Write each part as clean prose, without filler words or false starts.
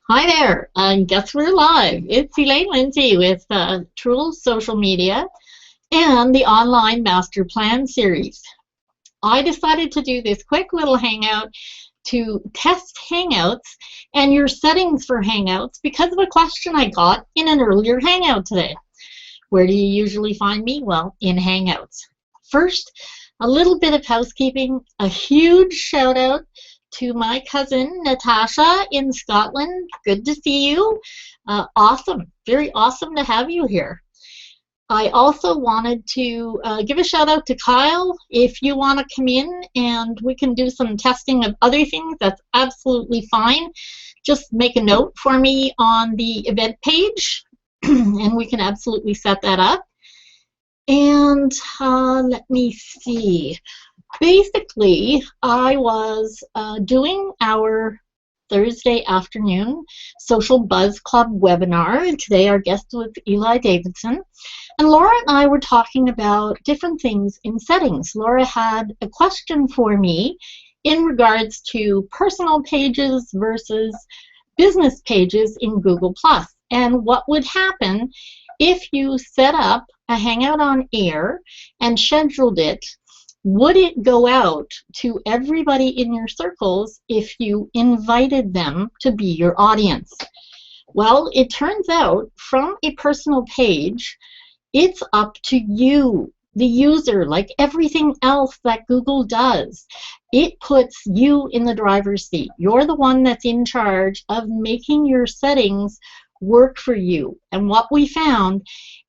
Hi there, guess we're live. It's Elaine Lindsay with True Social Media and the Online Master Plan series. I decided to do this quick little hangout to test Hangouts and your settings for Hangouts because of a question I got in an earlier Hangout today. Where do you usually find me? Well, in Hangouts. First, a little bit of housekeeping. A huge shout out to my cousin Natasha in Scotland. Good to see you. Awesome. Very awesome to have you here. I also wanted to give a shout out to Kyle. If you want to come in and we can do some testing of other things, that's absolutely fine. Just make a note for me on the event page and we can absolutely set that up. And let me see. Basically, I was doing our Thursday afternoon Social Buzz Club webinar. Today our guest was Eli Davidson. And Laura and I were talking about different things in settings. Laura had a question for me in regards to personal pages versus business pages in Google+. And what would happen if you set up a Hangout on Air and scheduled it. Would it go out to everybody in your circles if you invited them to be your audience? Well, it turns out from a personal page, it's up to you, the user, like everything else that Google does. It puts you in the driver's seat. You're the one that's in charge of making your settings work for you. And what we found,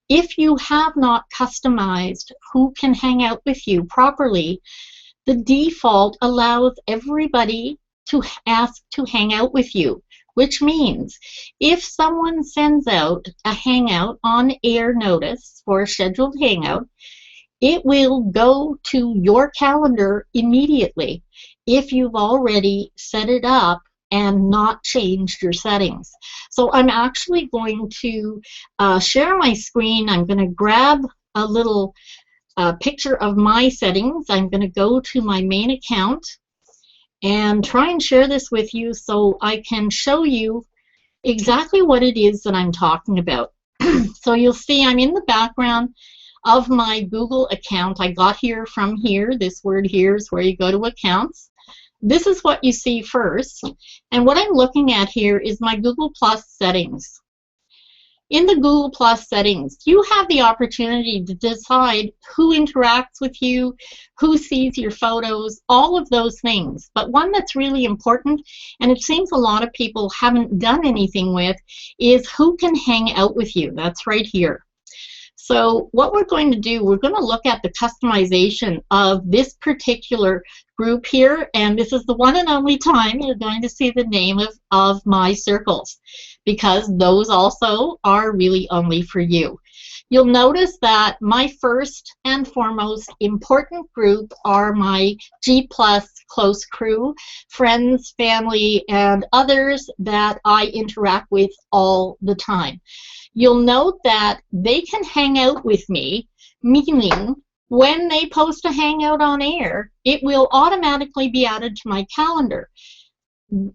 if you have not customized who can hang out with you properly, the default allows everybody to ask to hang out with you, which means if someone sends out a Hangout on Air notice for a scheduled Hangout, it will go to your calendar immediately if you've already set it up and not changed your settings. So I'm actually going to share my screen. I'm going to grab a little picture of my settings. I'm going to go to my main account and try and share this with you so I can show you exactly what it is that I'm talking about. So you'll see I'm in the background of my Google account. I got here from here. This word here is where you go to accounts. This is what you see first, and what I'm looking at here is my Google Plus settings. In the Google Plus settings, you have the opportunity to decide who interacts with you, who sees your photos, all of those things. But one that's really important, and it seems a lot of people haven't done anything with, is who can hang out with you. That's right here. So what we're going to do, we're going to look at the customization of this particular group here, and this is the one and only time you're going to see the name of my circles, because those also are really only for you. You'll notice that my first and foremost important group are my G+ close crew, friends, family, and others that I interact with all the time. You'll note that they can hang out with me, meaning when they post a Hangout on Air, it will automatically be added to my calendar.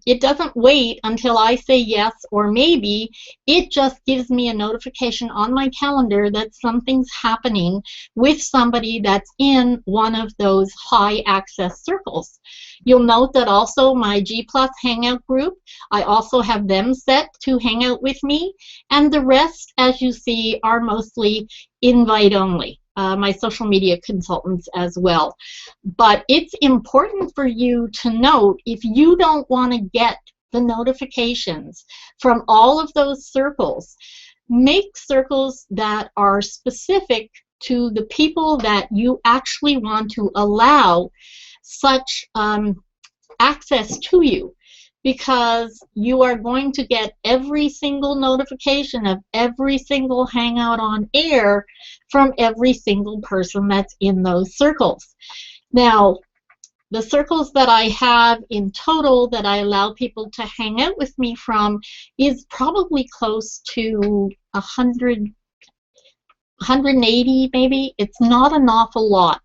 It doesn't wait until I say yes or maybe. It just gives me a notification on my calendar that something's happening with somebody that's in one of those high access circles. You'll note that also my G+ Hangout group, I also have them set to hang out with me, and the rest, as you see, are mostly invite only. My social media consultants as well. But it's important for you to note, if you don't want to get the notifications from all of those circles, make circles that are specific to the people that you actually want to allow such access to you, because you are going to get every single notification of every single Hangout on Air from every single person that's in those circles. Now, the circles that I have in total that I allow people to hang out with me from is probably close to 100, 180 maybe. It's not an awful lot.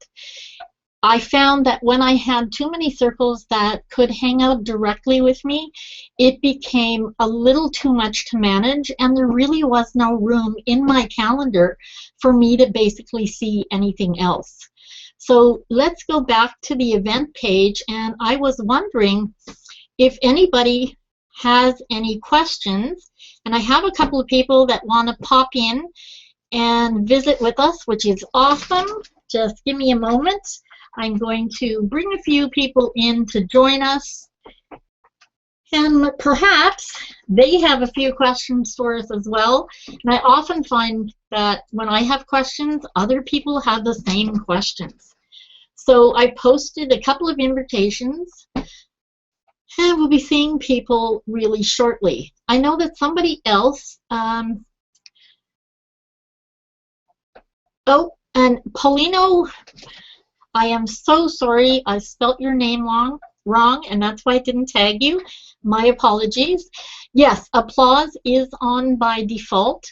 I found that when I had too many circles that could hang out directly with me, it became a little too much to manage, and there really was no room in my calendar for me to basically see anything else. So let's go back to the event page, and I was wondering if anybody has any questions, and I have a couple of people that want to pop in and visit with us, which is awesome. Just give me a moment. I'm going to bring a few people in to join us, and perhaps they have a few questions for us as well. And I often find that when I have questions, other people have the same questions. So I posted a couple of invitations, and we'll be seeing people really shortly. I know that somebody else, oh, and Paulino, I am so sorry I spelt your name wrong, and that's why I didn't tag you. My apologies. Yes, applause is on by default.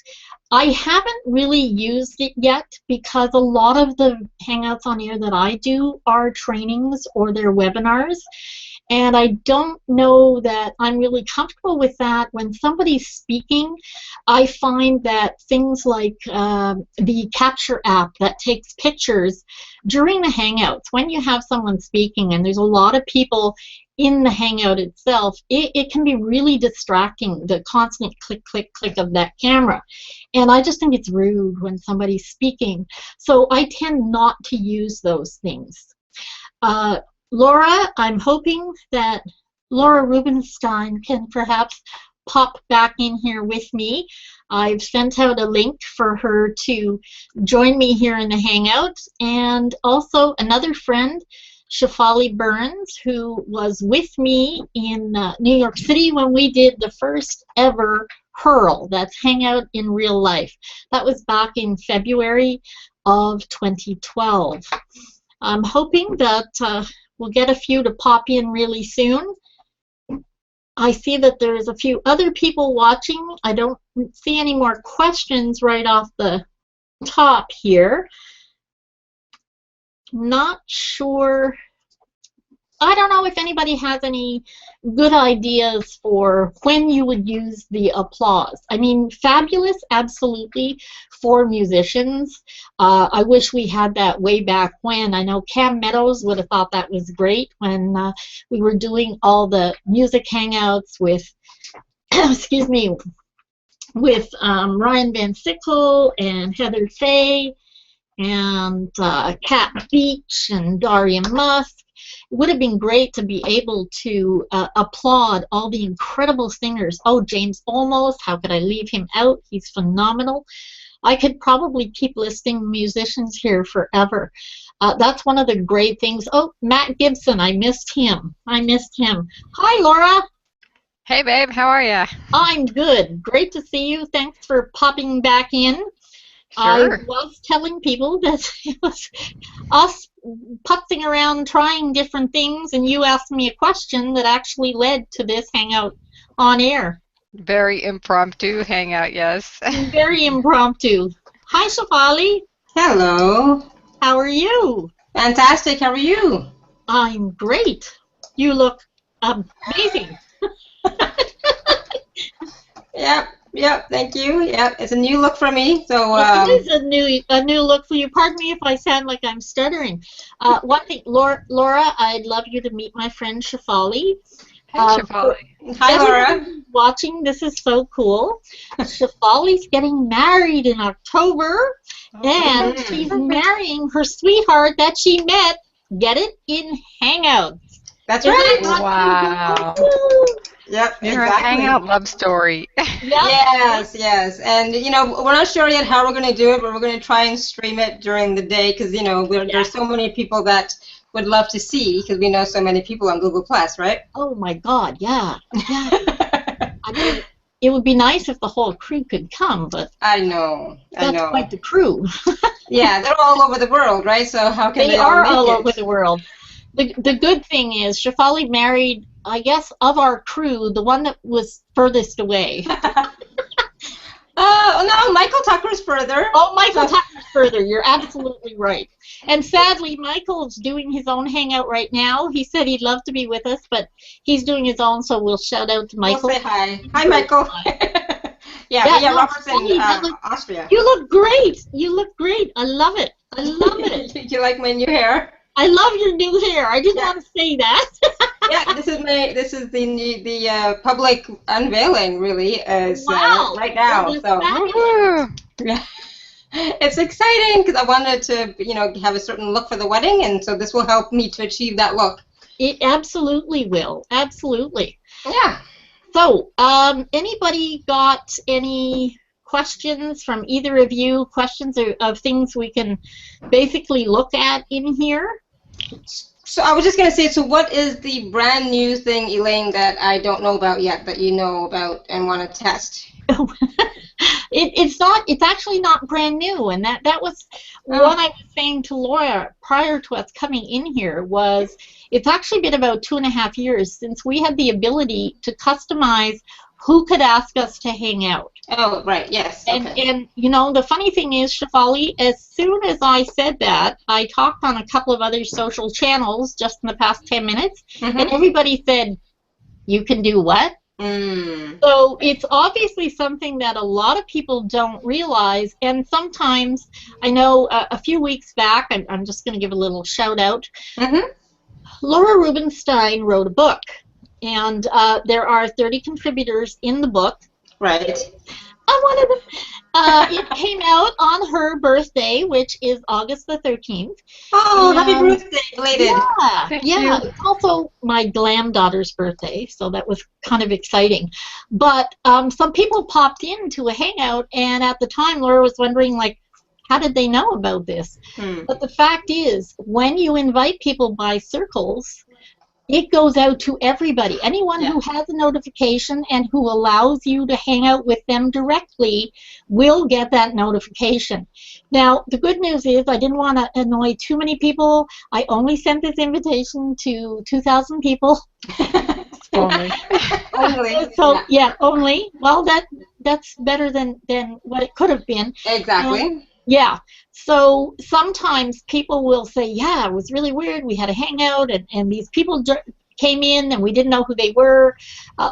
I haven't really used it yet because a lot of the Hangouts on Air that I do are trainings or they're webinars. And I don't know that I'm really comfortable with that. When somebody's speaking, I find that things like the Capture app that takes pictures during the Hangouts, when you have someone speaking and there's a lot of people in the Hangout itself, it can be really distracting, the constant click, click, click of that camera. And I just think it's rude when somebody's speaking. So I tend not to use those things. Laura, I'm hoping that Laura Rubenstein can perhaps pop back in here with me. I've sent out a link for her to join me here in the Hangout. And also another friend, Shafali Burns, who was with me in New York City when we did the first ever Hurl, that's Hangout in Real Life. That was back in February of 2012. I'm hoping that we'll get a few to pop in really soon. I see that there's a few other people watching. I don't see any more questions right off the top here. Not sure. I don't know if anybody has any good ideas for when you would use the applause. I mean, fabulous, absolutely, for musicians. I wish we had that way back when. I know Cam Meadows would have thought that was great when we were doing all the music hangouts with, excuse me, with Ryan Van Sickle and Heather Faye and Kat Beach and Daria Musk. It would have been great to be able to applaud all the incredible singers. Oh, James Olmos, how could I leave him out? He's phenomenal. I could probably keep listing musicians here forever. That's one of the great things. Oh, Matt Gibson, I missed him. I missed him. Hi, Laura. Hey, babe, how are you? I'm good. Great to see you. Thanks for popping back in. Sure. I was telling people that it was us putzing around trying different things, and you asked me a question that actually led to this Hangout on Air. Very impromptu hangout, yes. Very impromptu. Hi, Shafali. Hello. How are you? Fantastic. How are you? I'm great. You look amazing. Yep. Thank you. Yep, it's a new look for me. So it is a new look for you. Pardon me if I sound like I'm stuttering. One thing, Laura, I'd love you to meet my friend Shafali. Hey, Shafali. Hi, Laura. Watching, this is so cool. Shafali's getting married in October, and she's marrying her sweetheart that she met. Get it in Hangouts. That's right. Wow. Yep, You're exactly. a hangout love story. Yep. Yes. And, we're not sure yet how we're going to do it, but we're going to try and stream it during the day because, there's so many people that would love to see because we know so many people on Google+, right? Oh, my God, yeah. I mean, it would be nice if the whole crew could come, but I know. that's quite the crew. Yeah, they're all over the world, right? So how can they are all make it? over the world. The good thing is Shafali married, I guess, of our crew, the one that was furthest away. Oh, No, Michael Tucker's further. Oh, Michael Tucker's further. You're absolutely right. And sadly, Michael's doing his own hangout right now. He said he'd love to be with us, but he's doing his own, so we'll shout out to Michael. We'll say hi. Hi, Michael. yeah, no, Robert's in funny, Austria. You look great. You look great. I love it. I love it. You like my new hair? I love your new hair. I didn't want to say that. Yeah, this is the public unveiling, really, is right now. So yeah, it's exciting because I wanted to, have a certain look for the wedding, and so this will help me to achieve that look. It absolutely will. Absolutely. Yeah. So, anybody got any questions from either of you? Questions of things we can basically look at in here? So I was just going to say, so what is the brand new thing, Elaine, that I don't know about yet that you know about and want to test? It's actually not brand new, and that was what I was saying to Laura prior to us coming in here. Was it's actually been about 2.5 years since we had the ability to customize who could ask us to hang out. Oh, right, yes. Okay. And the funny thing is, Shefali, as soon as I said that, I talked on a couple of other social channels just in the past 10 minutes, and everybody said, you can do what? So it's obviously something that a lot of people don't realize, and sometimes, I know a few weeks back, I'm just going to give a little shout out, Laura Rubenstein wrote a book, and there are 30 contributors in the book. Right. I'm one of them. It came out on her birthday, which is August the 13th. Oh, happy birthday, belated. Yeah. It's also my glam daughter's birthday, so that was kind of exciting. But some people popped into a hangout, and at the time, Laura was wondering, like, how did they know about this? But the fact is, when you invite people by circles, it goes out to everybody. Anyone who has a notification and who allows you to hang out with them directly will get that notification. Now, the good news is I didn't want to annoy too many people. I only sent this invitation to 2,000 people. Only. So, only. Well, that's better than what it could have been. Exactly. Yeah. So sometimes people will say, yeah, it was really weird. We had a hangout, and these people came in, and we didn't know who they were.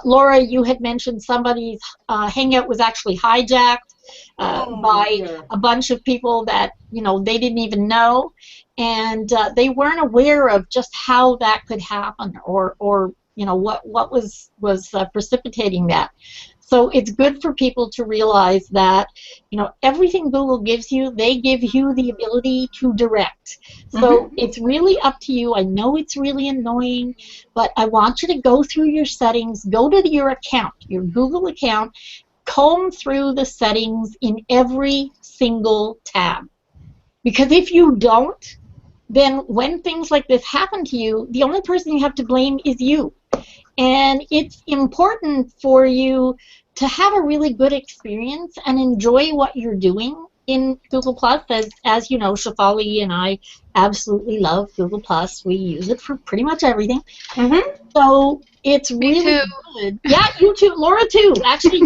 Laura, you had mentioned somebody's hangout was actually hijacked by a bunch of people that, they didn't even know. And they weren't aware of just how that could happen or what was precipitating that. So it's good for people to realize that, everything Google gives you, they give you the ability to direct. So it's really up to you. I know it's really annoying, but I want you to go through your settings, go to your account, your Google account, comb through the settings in every single tab. Because if you don't, then when things like this happen to you, the only person you have to blame is you. And it's important for you to have a really good experience and enjoy what you're doing in Google+. As you know, Shefali and I absolutely love Google+. We use it for pretty much everything. So it's really good. Yeah, you too. Laura too. Actually,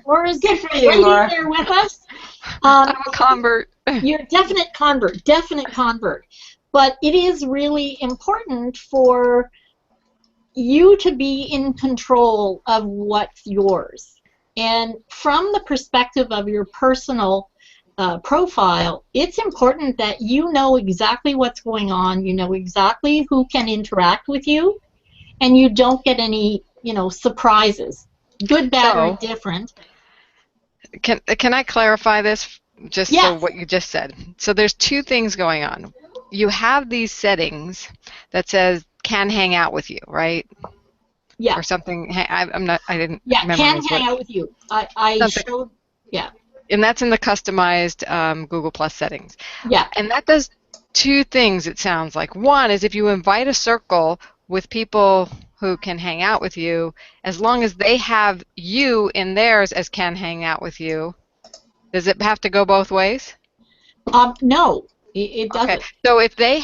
Laura's good for you, Laura. There with us. I'm a convert. You're a definite convert. But it is really important for you to be in control of what's yours. And from the perspective of your personal profile, it's important that you know exactly what's going on, you know exactly who can interact with you, and you don't get any, surprises, good, bad, or different. Can I clarify this? Just Yes. So what you just said. So there's two things going on. You have these settings that says can hang out with you, right? Yeah. Or something. I didn't. Yeah, can memorize hang out with you. I showed. Yeah. And that's in the customized Google Plus settings. Yeah. And that does two things. It sounds like one is if you invite a circle with people who can hang out with you, as long as they have you in theirs as can hang out with you. Does it have to go both ways? No. It doesn't. Okay. So if they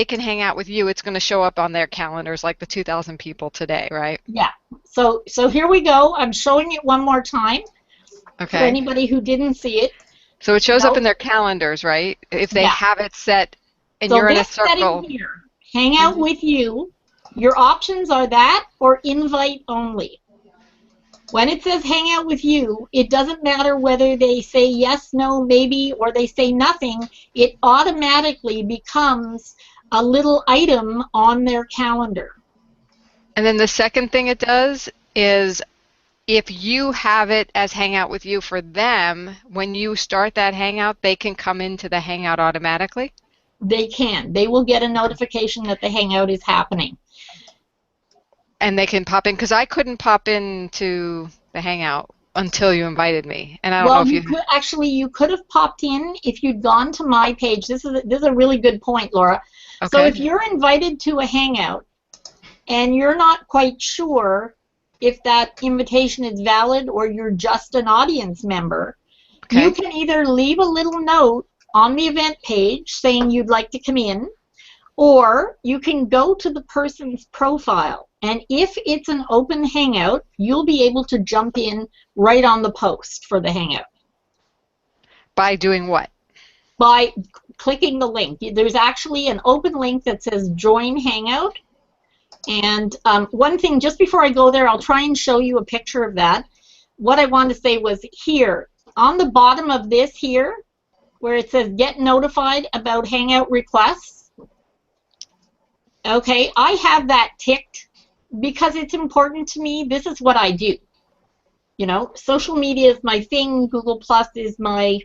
can hang out with you, it's going to show up on their calendars like the 2,000 people today, right? Yeah. So here we go. I'm showing it one more time. Okay. For anybody who didn't see it. So it shows up in their calendars, right? If they have it set and so you're in a this circle. setting here, hang out with you, your options are that or invite only. When it says hang out with you, it doesn't matter whether they say yes, no, maybe, or they say nothing. It automatically becomes a little item on their calendar. And then the second thing it does is if you have it as hangout with you for them, when you start that hangout, they can come into the hangout automatically? They can. They will get a notification that the hangout is happening. And they can pop in, because I couldn't pop into the hangout until you invited me, and I don't know if you could actually. You could have popped in if you'd gone to my page. This is a really good point, Laura. Okay. So if you're invited to a hangout and you're not quite sure if that invitation is valid or you're just an audience member, you can either leave a little note on the event page saying you'd like to come in, or you can go to the person's profile, and if it's an open hangout, you'll be able to jump in right on the post for the hangout. By doing what? By clicking the link. There's actually an open link that says join hangout, and one thing, just before I go there, I'll try and show you a picture of that. What I wanted to say was here, on the bottom of this here, where it says get notified about hangout requests. Okay, I have that ticked because it's important to me. This is what I do. You know, social media is my thing. Google Plus is my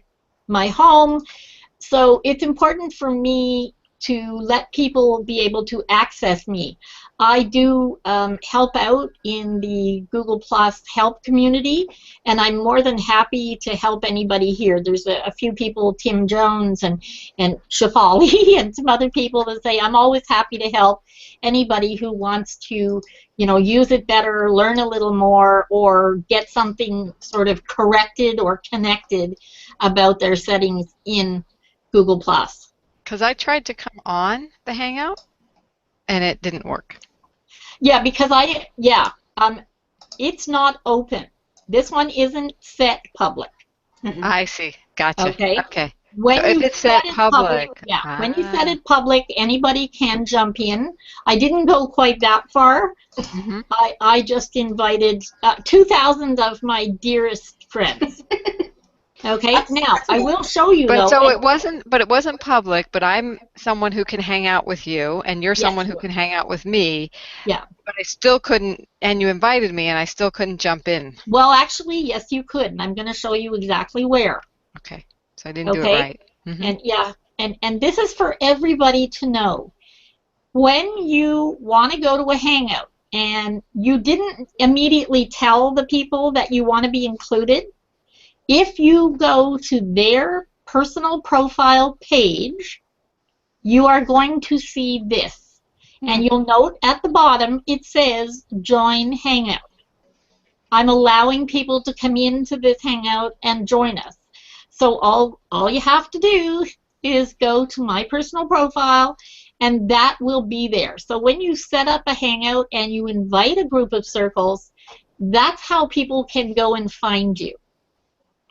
home. So it's important for me to let people be able to access me. I do help out in the Google Plus help community, and I'm more than happy to help anybody here. There's a few people, Tim Jones and Shafali and some other people that say I'm always happy to help anybody who wants to, you know, use it better, learn a little more, or get something sort of corrected or connected about their settings in Google Plus. Because I tried to come on the hangout and it didn't work. Yeah, because it's not open. This one isn't set public. I see. Gotcha. Okay. Okay. When so if it's set public, when you set it public, anybody can jump in. I didn't go quite that far. I just invited 2,000 of my dearest friends. Okay. Now I will show you. But though, so it wasn't public. But I'm someone who can hang out with you, and you're someone who can hang out with me. Yeah. But I still couldn't, and you invited me, and I still couldn't jump in. Well, actually, yes, you could, and I'm going to show you exactly where. Okay. So I didn't do it right. And this is for everybody to know. When you want to go to a hangout and you didn't immediately tell the people that you want to be included, if you go to their personal profile page, you are going to see this. And you'll note at the bottom it says join hangout. I'm allowing people to come into this hangout and join us. So all you have to do is go to my personal profile, and that will be there. So when you set up a hangout and you invite a group of circles, that's how people can go and find you.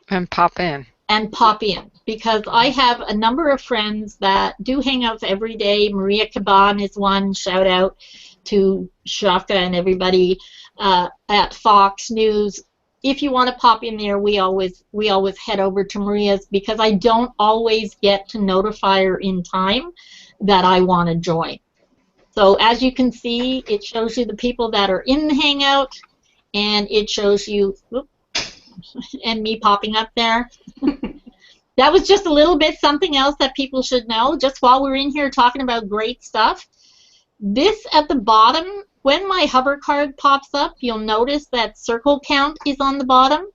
And pop in. And pop in. Because I have a number of friends that do hangouts every day. Maria Caban is one. Shout out to Shaka and everybody at Fox News. If you want to pop in there, we always head over to Maria's, because I don't always get to notify her in time that I want to join. So as you can see, it shows you the people that are in the hangout, and it shows you, and me popping up there. That was just a little bit something else that people should know, just while we're in here talking about great stuff. This at the bottom, when my hover card pops up, you'll notice that circle count is on the bottom,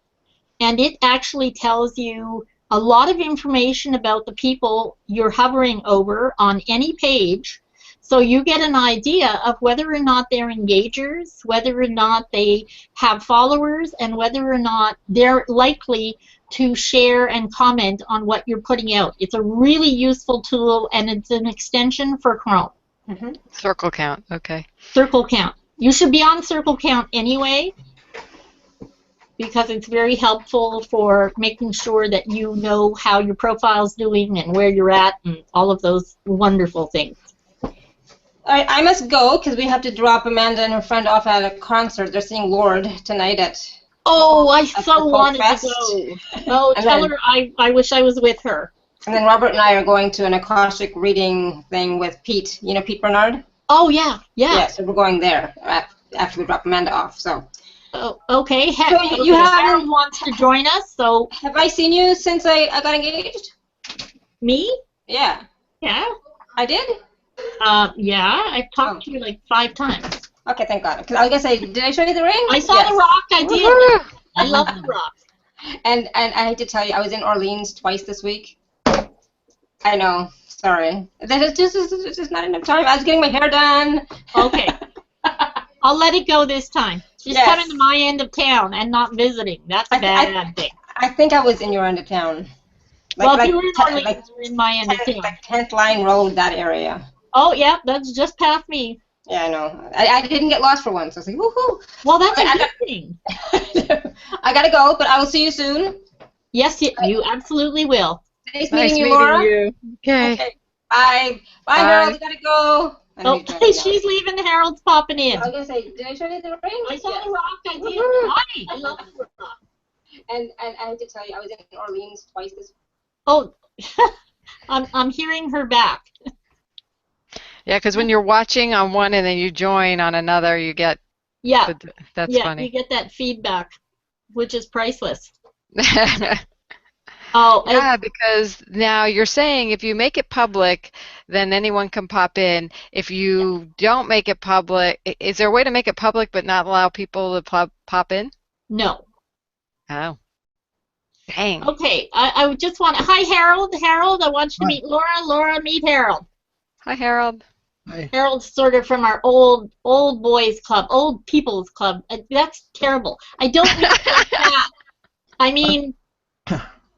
and it actually tells you a lot of information about the people you're hovering over on any page, so you get an idea of whether or not they're engagers, whether or not they have followers, and whether or not they're likely to share and comment on what you're putting out. It's a really useful tool, and it's an extension for Chrome. Circle count, okay. Circle count. You should be on circle count anyway. because it's very helpful for making sure that you know how your profile's doing and where you're at and all of those wonderful things. I must go because we have to drop Amanda and her friend off at a concert. They're seeing Lord tonight at. Oh, I so wanted to go. Oh, tell her I wish I was with her. And then Robert and I are going to an Akashic reading thing with Pete. You know Pete Bernard? Oh, yeah, yeah. Yeah, so we're going there after we drop Amanda off. So. Oh, okay. So you Harold wants to join us, so. Have I seen you since I got engaged? Me? Yeah. Yeah. I did? Yeah, I've talked to you like 5 times. Okay, thank God. Because I was gonna say, did I show you the ring? I saw the rock. I did. I love the rock. And I hate to tell you, I was in Orleans twice this week. I know. Sorry. That is just not enough time. I was getting my hair done. Okay. I'll let it go this time. Just coming to my end of town and not visiting. That's a bad thing. I think I was in your end of town. Well, if you were in Orleans, you were in my end of town. Like 10th Line Road, that area. Oh, yeah, that's just past me. Yeah, I know. I didn't get lost for once. I was like, woohoo. Well, that's a good thing. I gotta go, but I will see you soon. Yes, you absolutely will. Nice meeting you, Laura. Okay. Bye. Bye, Harold. Gotta go. Oh, she's leaving. Harold's popping in. I was gonna say, did I show you the ring? I saw the rock. I did. Hi. I love the rock. And I have to tell you, I was in Orleans twice this week. Oh, I'm hearing her back. Yeah, because when you're watching on one and then you join on another, you get. Yeah. That's funny. You get that feedback, which is priceless. Oh, yeah, because now you're saying if you make it public, then anyone can pop in. If you don't make it public, is there a way to make it public but not allow people to pop in? No. Oh. Dang. Okay, I just want to. Hi, Harold. Harold, I want you to meet Laura. Laura, meet Harold. Hi, Harold. Hi. Harold's sort of from our old boys club, old people's club. That's terrible. I don't mean like that. I mean.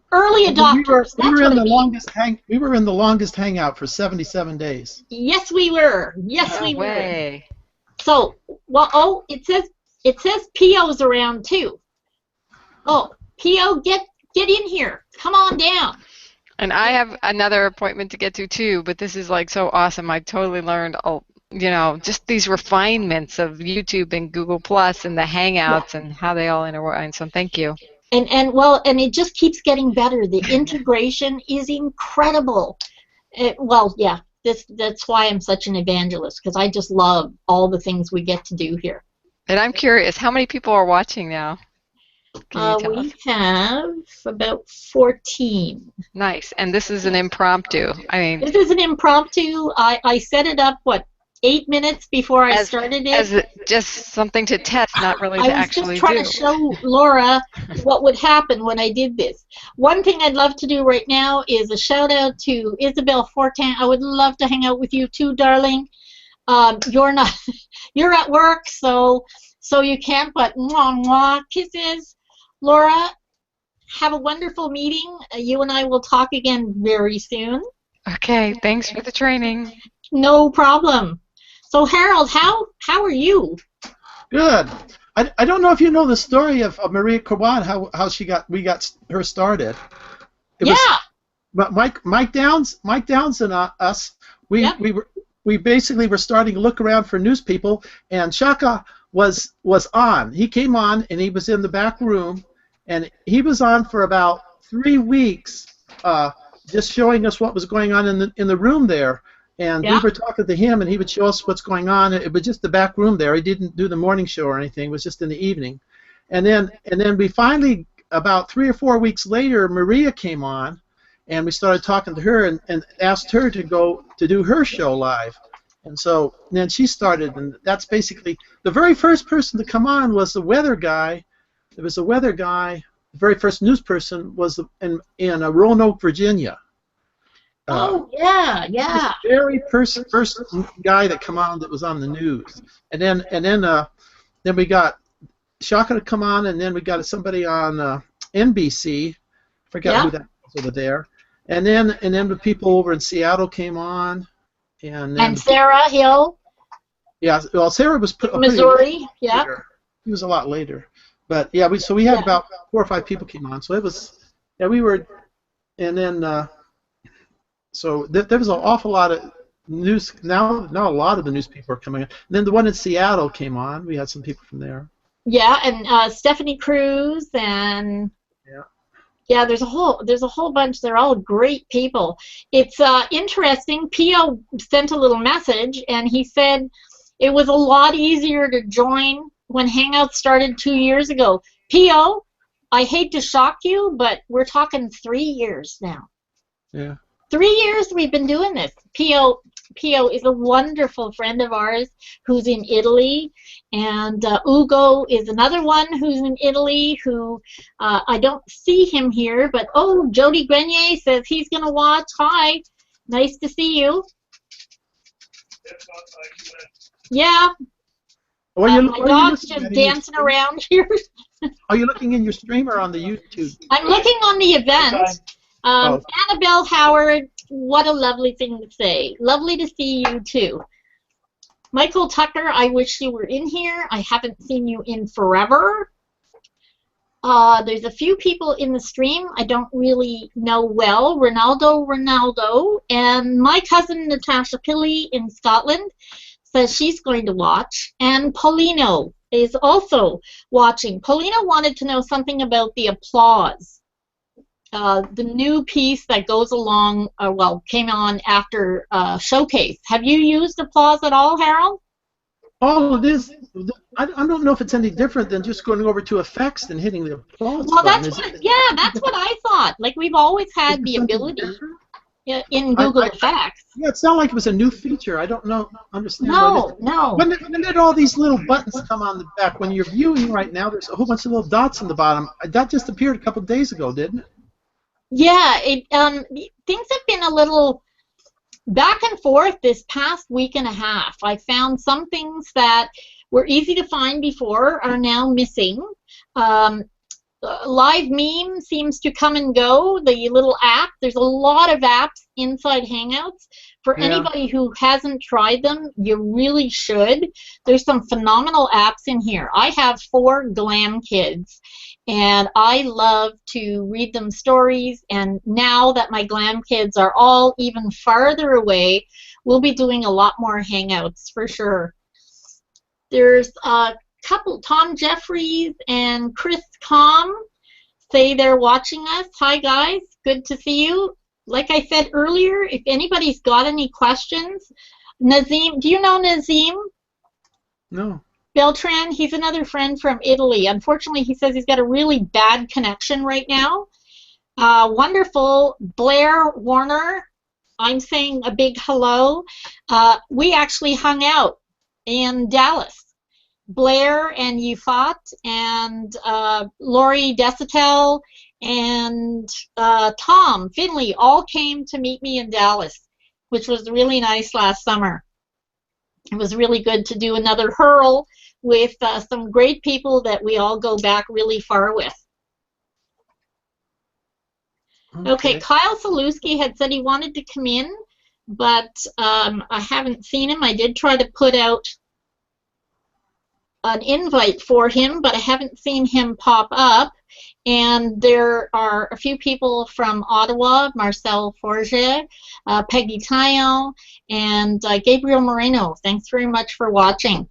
Early adopters. We were in the longest hangout for 77 days. Yes, we were. Yes, we were. So, well, it says P.O.'s around too. Oh, P.O., get in here. Come on down. And I have another appointment to get to too, but this is like so awesome. I totally learned, just these refinements of YouTube and Google Plus and the Hangouts and how they all intertwine. So thank you. And it just keeps getting better. The integration is incredible. That's why I'm such an evangelist, because I just love all the things we get to do here. And I'm curious, how many people are watching now? We have about 14. Nice. And this is an impromptu. This is an impromptu. I set it up, 8 minutes before I started it. As just something to test, not really to actually do. I was just trying to show Laura what would happen when I did this. One thing I'd love to do right now is a shout out to Isabel Fortin. I would love to hang out with you too, darling. You're at work, so you can't, but mwah, mwah, kisses. Laura, have a wonderful meeting. You and I will talk again very soon. Okay, thanks for the training. No problem. So Harold, how are you? Good. I don't know if you know the story of Maria Corban, how we got her started. But Mike Downs and us, we basically were starting to look around for news people, and Shaka was on. He came on and he was in the back room, and he was on for about 3 weeks, just showing us what was going on in the room there. And we were talking to him, and he would show us what's going on. It was just the back room there. He didn't do the morning show or anything. It was just in the evening. And then we finally, about 3 or 4 weeks later, Maria came on, and we started talking to her and asked her to go to do her show live. And so then she started, and that's basically the very first person to come on was the weather guy. There was a weather guy. The very first news person was in Roanoke, Virginia. Yeah. The very first guy that come on that was on the news, and then we got Shaka to come on, and then we got somebody on NBC. Forgot who that was over there, and then the people over in Seattle came on, and Sarah Hill. Yeah, well, Sarah was Missouri. Yeah, he was a lot later, But yeah, we had about 4 or 5 people came on, so it was we were, and then so there was an awful lot of news. Now a lot of the news people are coming in. And then the one in Seattle came on. We had some people from there. Yeah, and Stephanie Cruz and yeah, there's a whole bunch. They're all great people. It's interesting. Pio sent a little message, and he said it was a lot easier to join when Hangouts started 2 years ago. Pio, I hate to shock you, but we're talking 3 years now. Yeah. 3 years we've been doing this. Pio is a wonderful friend of ours who's in Italy, and Ugo is another one who's in Italy who I don't see him here, but oh, Jody Grenier says he's going to watch. Hi, nice to see you. Yeah. My dog's just dancing around here. Are you looking in your stream or on the YouTube? I'm looking on the event. Annabelle Howard, what a lovely thing to say. Lovely to see you too. Michael Tucker, I wish you were in here. I haven't seen you in forever. There's a few people in the stream I don't really know well. Ronaldo, and my cousin Natasha Pilley in Scotland says she's going to watch, and Paulino is also watching. Paulino wanted to know something about the applause. The new piece that goes along, came on after Showcase. Have you used applause at all, Harold? All of this, I don't know if it's any different than just going over to effects and hitting the applause Well, button. that's what I thought. Like, we've always had the ability in Google Effects. Yeah, it sounded like it was a new feature. I don't understand. No. When did all these little buttons come on the back? When you're viewing right now, there's a whole bunch of little dots on the bottom. That just appeared a couple of days ago, didn't it? Yeah, things have been a little back and forth this past week and a half. I found some things that were easy to find before are now missing. Live Meme seems to come and go, the little app. There's a lot of apps inside Hangouts. For anybody who hasn't tried them, you really should. There's some phenomenal apps in here. I have 4 glam kids, and I love to read them stories, and now that my glam kids are all even farther away, we'll be doing a lot more Hangouts for sure. There's a couple, Tom Jeffries and Chris Com, say they're watching us. Hi guys, good to see you. Like I said earlier, if anybody's got any questions, Nazim, do you know Nazim? No. Beltran, he's another friend from Italy. Unfortunately, he says he's got a really bad connection right now. Wonderful. Blair Warner, I'm saying a big hello. We actually hung out in Dallas. Blair and Yufat and Lori Desitel and Tom Finley all came to meet me in Dallas, which was really nice last summer. It was really good to do another hurl with some great people that we all go back really far with. Okay, Kyle Saluski had said he wanted to come in, but I haven't seen him. I did try to put out an invite for him, but I haven't seen him pop up. And there are a few people from Ottawa, Marcel Forget, Peggy Taillon, and Gabriel Moreno. Thanks very much for watching.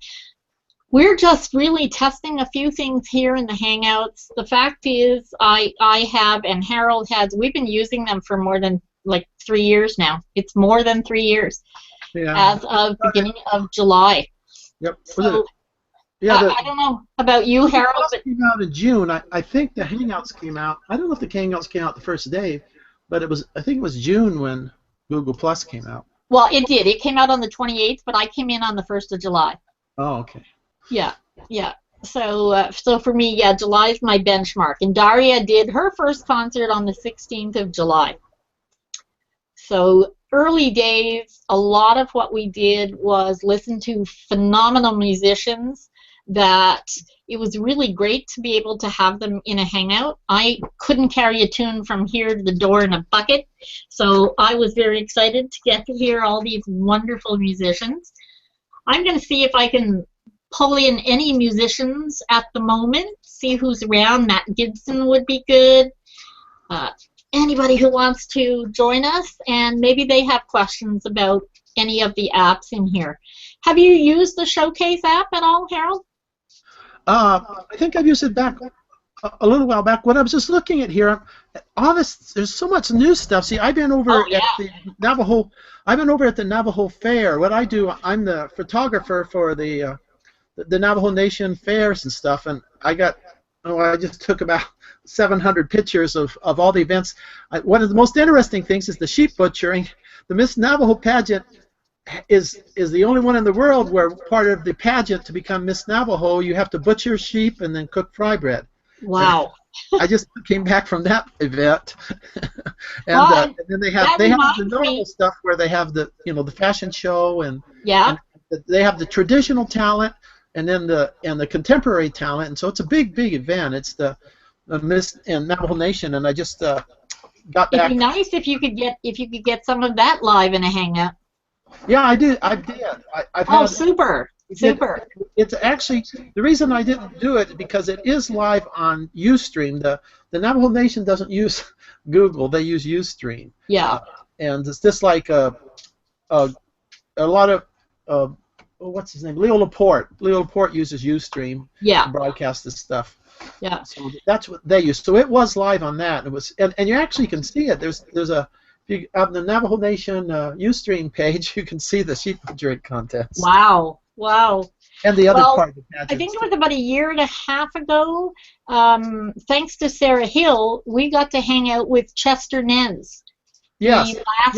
We're just really testing a few things here in the Hangouts. The fact is, I have, and Harold has, we've been using them for more than like 3 years now. It's more than 3 years, as of beginning of July. Yep. So, I don't know about you, Harold. It came out in June. I think the Hangouts came out. I don't know if the Hangouts came out the first day, but I think it was June when Google Plus came out. Well, it did. It came out on the 28th, but I came in on the 1st of July. Oh, okay. Yeah. So for me, July is my benchmark. And Daria did her first concert on the 16th of July. So early days, a lot of what we did was listen to phenomenal musicians that it was really great to be able to have them in a Hangout. I couldn't carry a tune from here to the door in a bucket, so I was very excited to get to hear all these wonderful musicians. I'm going to see if I can pull in any musicians at the moment, see who's around. Matt Gibson would be good. Anybody who wants to join us, and maybe they have questions about any of the apps in here. Have you used the Showcase app at all, Harold? I think I've used it back a little while back. What I was just looking at here, all this, there's so much new stuff. See, I've been over at the Navajo. I've been over at the Navajo Fair. What I do, I'm the photographer for the Navajo Nation fairs and stuff, and I just took about 700 pictures of all the events. One of the most interesting things is the sheep butchering. The Miss Navajo pageant is the only one in the world where part of the pageant to become Miss Navajo, you have to butcher sheep and then cook fry bread. Wow. I just came back from that event, and then they have the normal stuff where they have the the fashion show and they have the traditional talent and then the contemporary talent, and so it's a big event. It's the Miss and Navajo Nation, and I just got back. It'd be nice if you could get some of that live in a hangout. Yeah, I did. Super. It's actually, the reason I didn't do it because it is live on Ustream. The Navajo Nation doesn't use Google; they use Ustream. Yeah. And it's just like a lot of what's his name? Leo Laporte. Leo Laporte uses Ustream to broadcast this stuff. Yeah. So that's what they use. So it was live on that. It was, and you actually can see it. There's on the Navajo Nation Ustream page, you can see the sheep butchering contest. Wow. And the other part of the pageant. I think it was about a year and a half ago, thanks to Sarah Hill, we got to hang out with Chester Nez. Yes. The last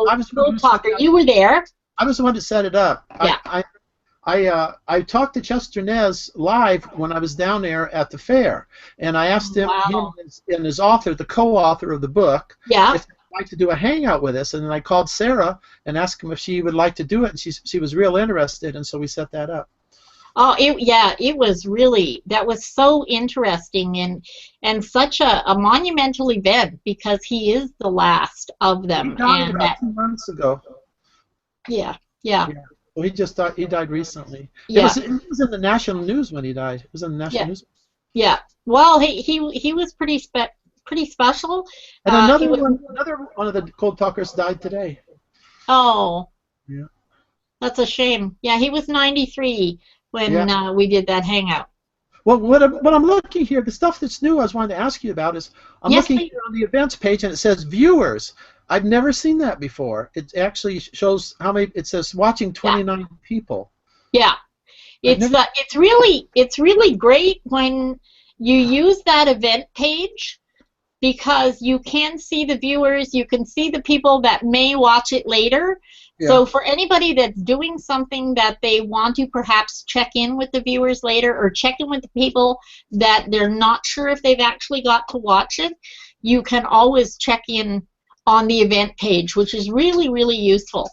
Navajo talker. You were there. I was the one that set it up. Yeah. I talked to Chester Nez live when I was down there at the fair, and I asked him and his author, the co-author of the book, if he'd like to do a hangout with us, and then I called Sarah and asked him if she would like to do it, and she was real interested, and so we set that up. Oh, it was really, that was so interesting and such a monumental event because he is the last of them. He died about 2 months ago. Yeah. Well, he died recently. Yeah. It was in the national news when he died. It was in the national news. Yeah. Well, he was pretty special. And another one of the cold talkers died today. Oh. Yeah. That's a shame. Yeah, he was 93 when we did that hangout. Well, what I'm looking here, the stuff that's new I was wanting to ask you about is I'm looking here on the events page and it says viewers. I've never seen that before. It actually shows how many. It says watching 29 people. Yeah, it's really great when you use that event page because you can see the viewers. You can see the people that may watch it later. Yeah. So for anybody that's doing something that they want to perhaps check in with the viewers later or check in with the people that they're not sure if they've actually got to watch it, you can always check in on the event page, which is really, really useful.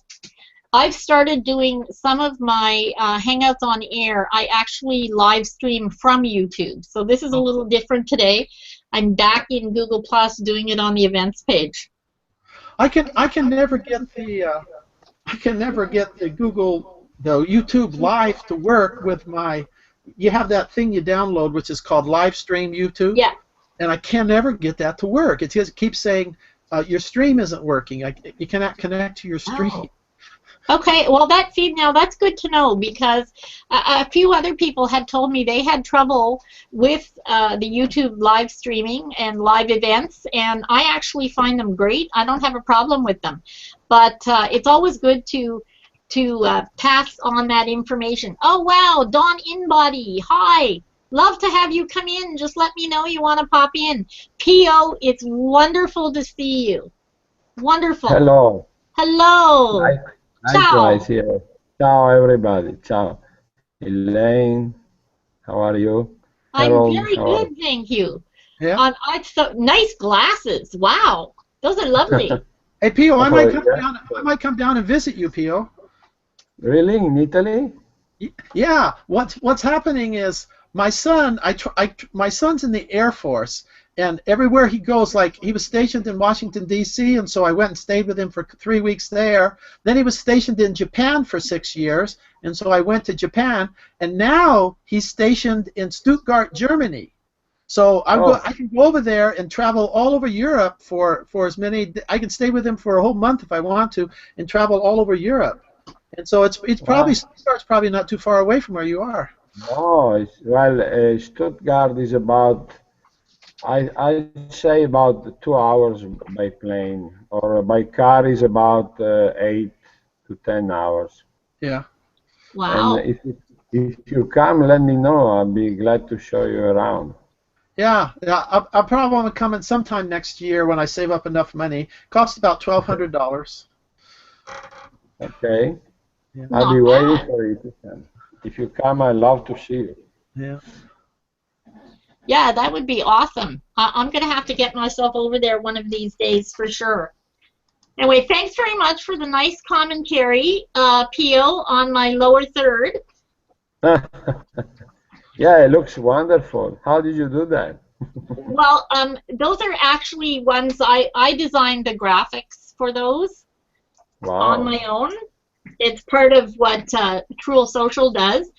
I've started doing some of my Hangouts on air. I actually live stream from YouTube. So this is a little different today. I'm back in Google Plus doing it on the events page. I can never get the YouTube Live to work with my. You have that thing you download which is called Live Stream YouTube. Yeah. And I can never get that to work. It just keeps saying your stream isn't working. You cannot connect to your stream. Oh. Okay, well now that's good to know because a few other people had told me they had trouble with the YouTube live streaming and live events, and I actually find them great. I don't have a problem with them, but it's always good to pass on that information. Oh wow, Dawn Inbody, hi. Love to have you come in. Just let me know you want to pop in. P.O., it's wonderful to see you. Wonderful. Hello. Hello. Likewise here. Ciao, everybody. Ciao. Elaine, how are you? Harold, I'm very good, thank you. Yeah. So nice glasses. Wow, those are lovely. Hey, Pio, I might come down and visit you, Pio. Really, in Italy? Yeah. What's happening is my son, my son's in the Air Force, and everywhere he goes, like he was stationed in Washington, D.C., and so I went and stayed with him for 3 weeks there. Then he was stationed in Japan for 6 years, and so I went to Japan, and now he's stationed in Stuttgart, Germany. So I can go over there and travel all over Europe for as many. I can stay with him for a whole month if I want to, and travel all over Europe. And so it's probably Stuttgart's probably not too far away from where you are. No, Stuttgart is about, I say about 2 hours by plane, or by car is about 8 to 10 hours. Yeah. Wow. And if you come, let me know. I'll be glad to show you around. Yeah, I'll probably want to come in sometime next year when I save up enough money. Costs about $1,200. Okay. Yeah. I'll be waiting for you. If you come, I'd love to see you. Yeah. Yeah, that would be awesome. I'm going to have to get myself over there one of these days for sure. Anyway, thanks very much for the nice commentary, Pio, on my lower third. Yeah, it looks wonderful. How did you do that? Well, those are actually ones I designed the graphics for those on my own. It's part of what Truel Social does.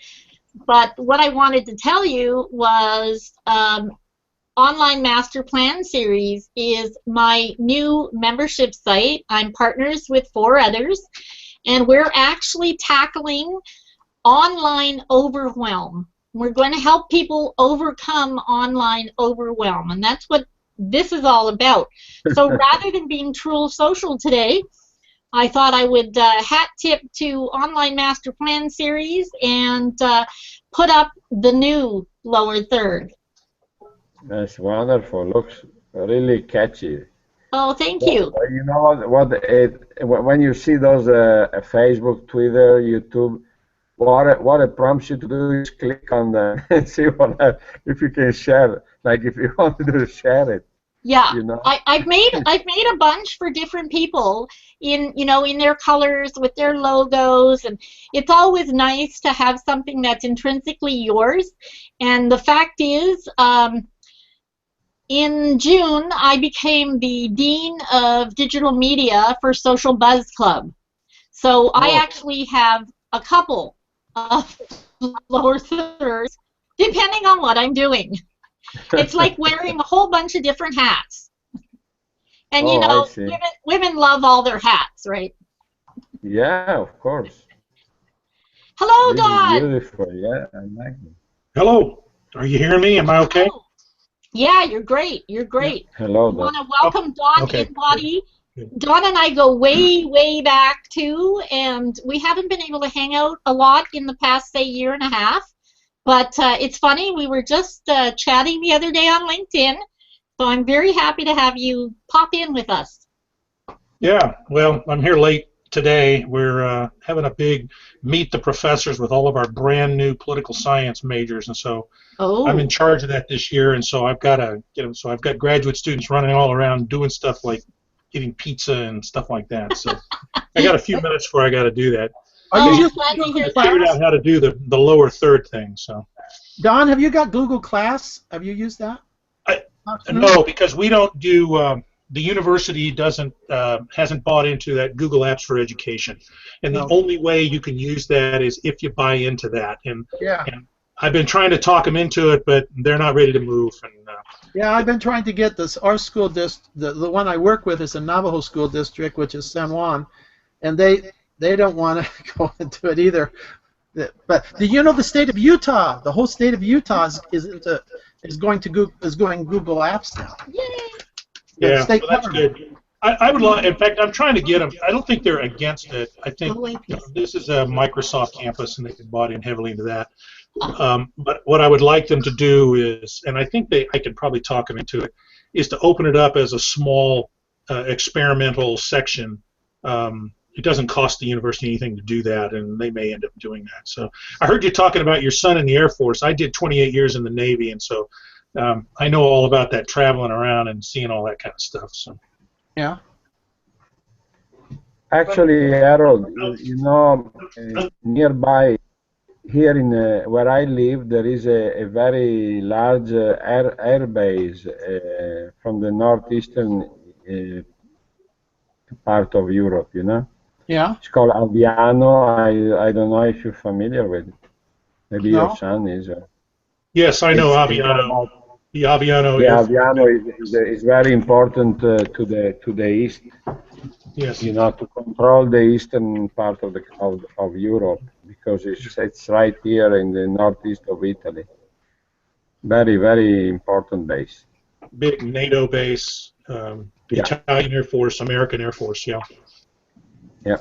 But what I wanted to tell you was Online Master Plan Series is my new membership site. I'm partners with 4 others, and we're actually tackling online overwhelm. We're going to help people overcome online overwhelm, and that's what this is all about. So rather than being Truel Social today, I thought I would hat tip to Online Master Plan Series and put up the new lower third. That's wonderful. Looks really catchy. Oh, thank you. You know when you see those Facebook, Twitter, YouTube, what it prompts you to do is click on them and see if you can share. Like if you want to share it. Yeah, you know? I've made a bunch for different people in their colors with their logos, and it's always nice to have something that's intrinsically yours. And the fact is, in June I became the Dean of Digital Media for Social Buzz Club. So I actually have a couple of lower thirds depending on what I'm doing. It's like wearing a whole bunch of different hats. And women love all their hats, right? Yeah, of course. Hello, this Don. Is beautiful. Yeah, I like it. Hello. Are you hearing me? Am I okay? Yeah, you're great. You're great. Yeah. Hello, Don. I want to welcome Don okay. Inbody. Don and I go way, way back too, and we haven't been able to hang out a lot in the past, say, year and a half. But it's funny, we were just chatting the other day on LinkedIn, so I'm very happy to have you pop in with us. Yeah, well, I'm here late today. We're having a big meet the professors with all of our brand new political science majors, and so I'm in charge of that this year, and so I've got to get them. So I've got graduate students running all around doing stuff like getting pizza and stuff like that. So I got a few minutes before I got to do that. Are you I figured out how to do the lower third thing. So, Don, have you got Google Class? Have you used that? No, because we don't do. The university hasn't bought into that Google Apps for Education, and the only way you can use that is if you buy into that. And I've been trying to talk them into it, but they're not ready to move. And yeah, I've been trying to get this. Our school the one I work with is a Navajo school district, which is San Juan, and they don't want to go into it either. But do you know the state of Utah? The whole state of Utah is going Google Apps now. Yay! Yeah, well, that's good. I would like. In fact, I'm trying to get them. I don't think they're against it. I think this is a Microsoft campus, and they've bought in heavily into that. But what I would like them to do is, and I think I could probably talk them into it, is to open it up as a small experimental section. It doesn't cost the university anything to do that, and they may end up doing that. So I heard you talking about your son in the Air Force. I did 28 years in the Navy, and so I know all about that, traveling around and seeing all that kind of stuff. So. Yeah. Actually, Harold, nearby here in where I live, there is a very large air base from the northeastern part of Europe, you know? Yeah. It's called Alviano. I don't know if you're familiar with it. Maybe No. your son is. Yes, I know Aviano. The Aviano. Yeah, Aviano is very important to the east. Yes. You know, to control the eastern part of Europe, because it's right here in the northeast of Italy. Very, very important base. Big NATO base. Italian Air Force, American Air Force. Yeah. Yeah.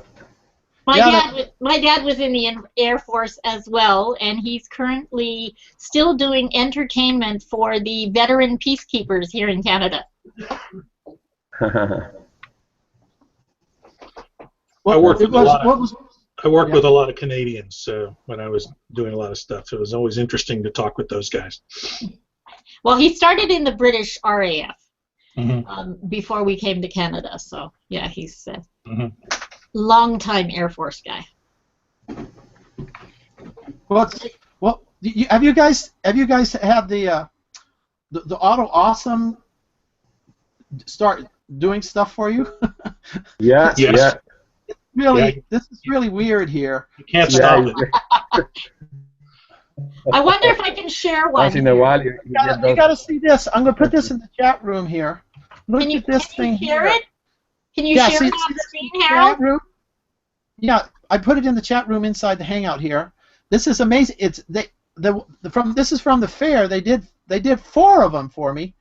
My dad was in the Air Force as well, and he's currently still doing entertainment for the veteran peacekeepers here in Canada. I worked with a lot of Canadians when I was doing a lot of stuff. So it was always interesting to talk with those guys. Well, he started in the British RAF Mm-hmm. Before we came to Canada. So yeah, he's a long-time Air Force guy. Well, have you guys had the Auto Awesome start doing stuff for you? Yeah. Yes. Yeah. Really, this is really weird here. You can't stop it. I wonder if I can share one. Once in a while, you got to see this. I'm going to put this in the chat room here. Look at this thing here. Can you share it? Can you share it on the screen, Harold? Yeah, I put it in the chat room inside the Hangout here. This is amazing. This is from the fair. They did 4 of them for me.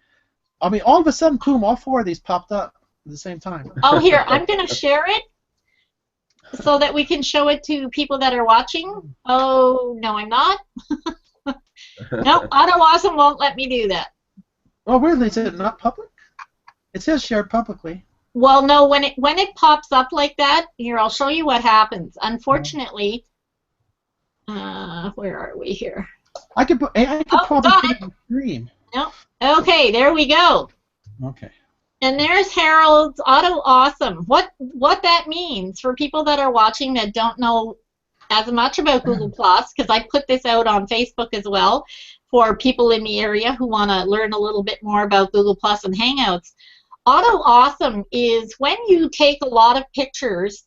I mean, all of a sudden, boom! All 4 of these popped up at the same time. Oh, here, I'm going to share it so that we can show it to people that are watching. Oh, no, I'm not. Nope, Auto Awesome won't let me do that. Oh, weirdly, is it not public? It says shared publicly. Well, no, when it pops up like that, here, I'll show you what happens. Unfortunately, where are we here? I could probably put it on the stream. No. Okay, there we go. Okay. And there's Harold's Auto Awesome. What that means for people that are watching that don't know as much about Google Plus, because I put this out on Facebook as well for people in the area who want to learn a little bit more about Google Plus and Hangouts. Auto Awesome is when you take a lot of pictures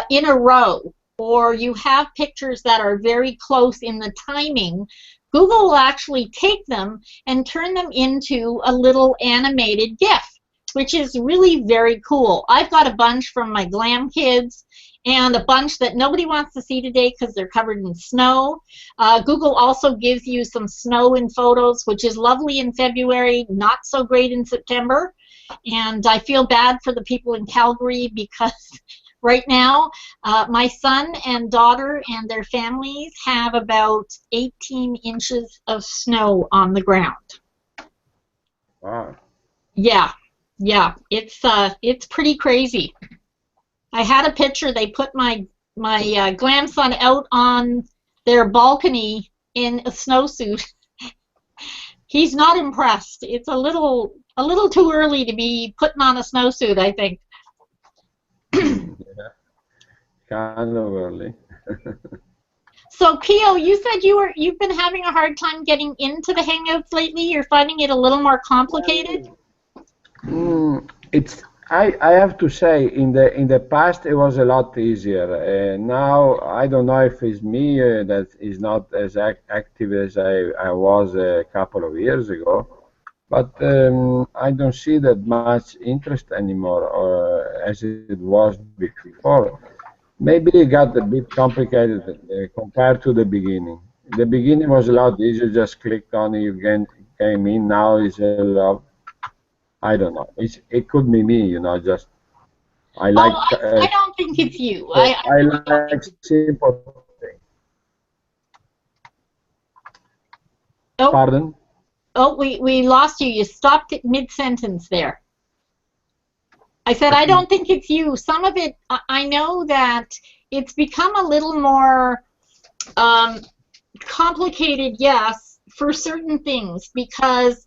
in a row, or you have pictures that are very close in the timing. Google will actually take them and turn them into a little animated GIF, which is really very cool. I've got a bunch from my glam kids and a bunch that nobody wants to see today because they're covered in snow. Google also gives you some snow in photos, which is lovely in February, not so great in September. And I feel bad for the people in Calgary because right now my son and daughter and their families have about 18 inches of snow on the ground. Wow. Yeah, it's pretty crazy. I had a picture. They put my glam son out on their balcony in a snowsuit. He's not impressed. It's a little too early to be putting on a snowsuit, I think. Yeah, kind of early. So, Pio, you said you've been having a hard time getting into the Hangouts lately. You're finding it a little more complicated. I have to say, in the past it was a lot easier. Now I don't know if it's me that is not as active as I was a couple of years ago, but I don't see that much interest anymore as it was before. Maybe it got a bit complicated compared to the beginning. The beginning was a lot easier. Just clicked on it, you came in. Now it's a lot. I don't know. It could be me, just I like. I don't think it's you. I like simple things. Oh. Pardon? Oh, we lost you. You stopped it mid-sentence there. I said, I don't think it's you. Some of it, I know that it's become a little more complicated, yes, for certain things, because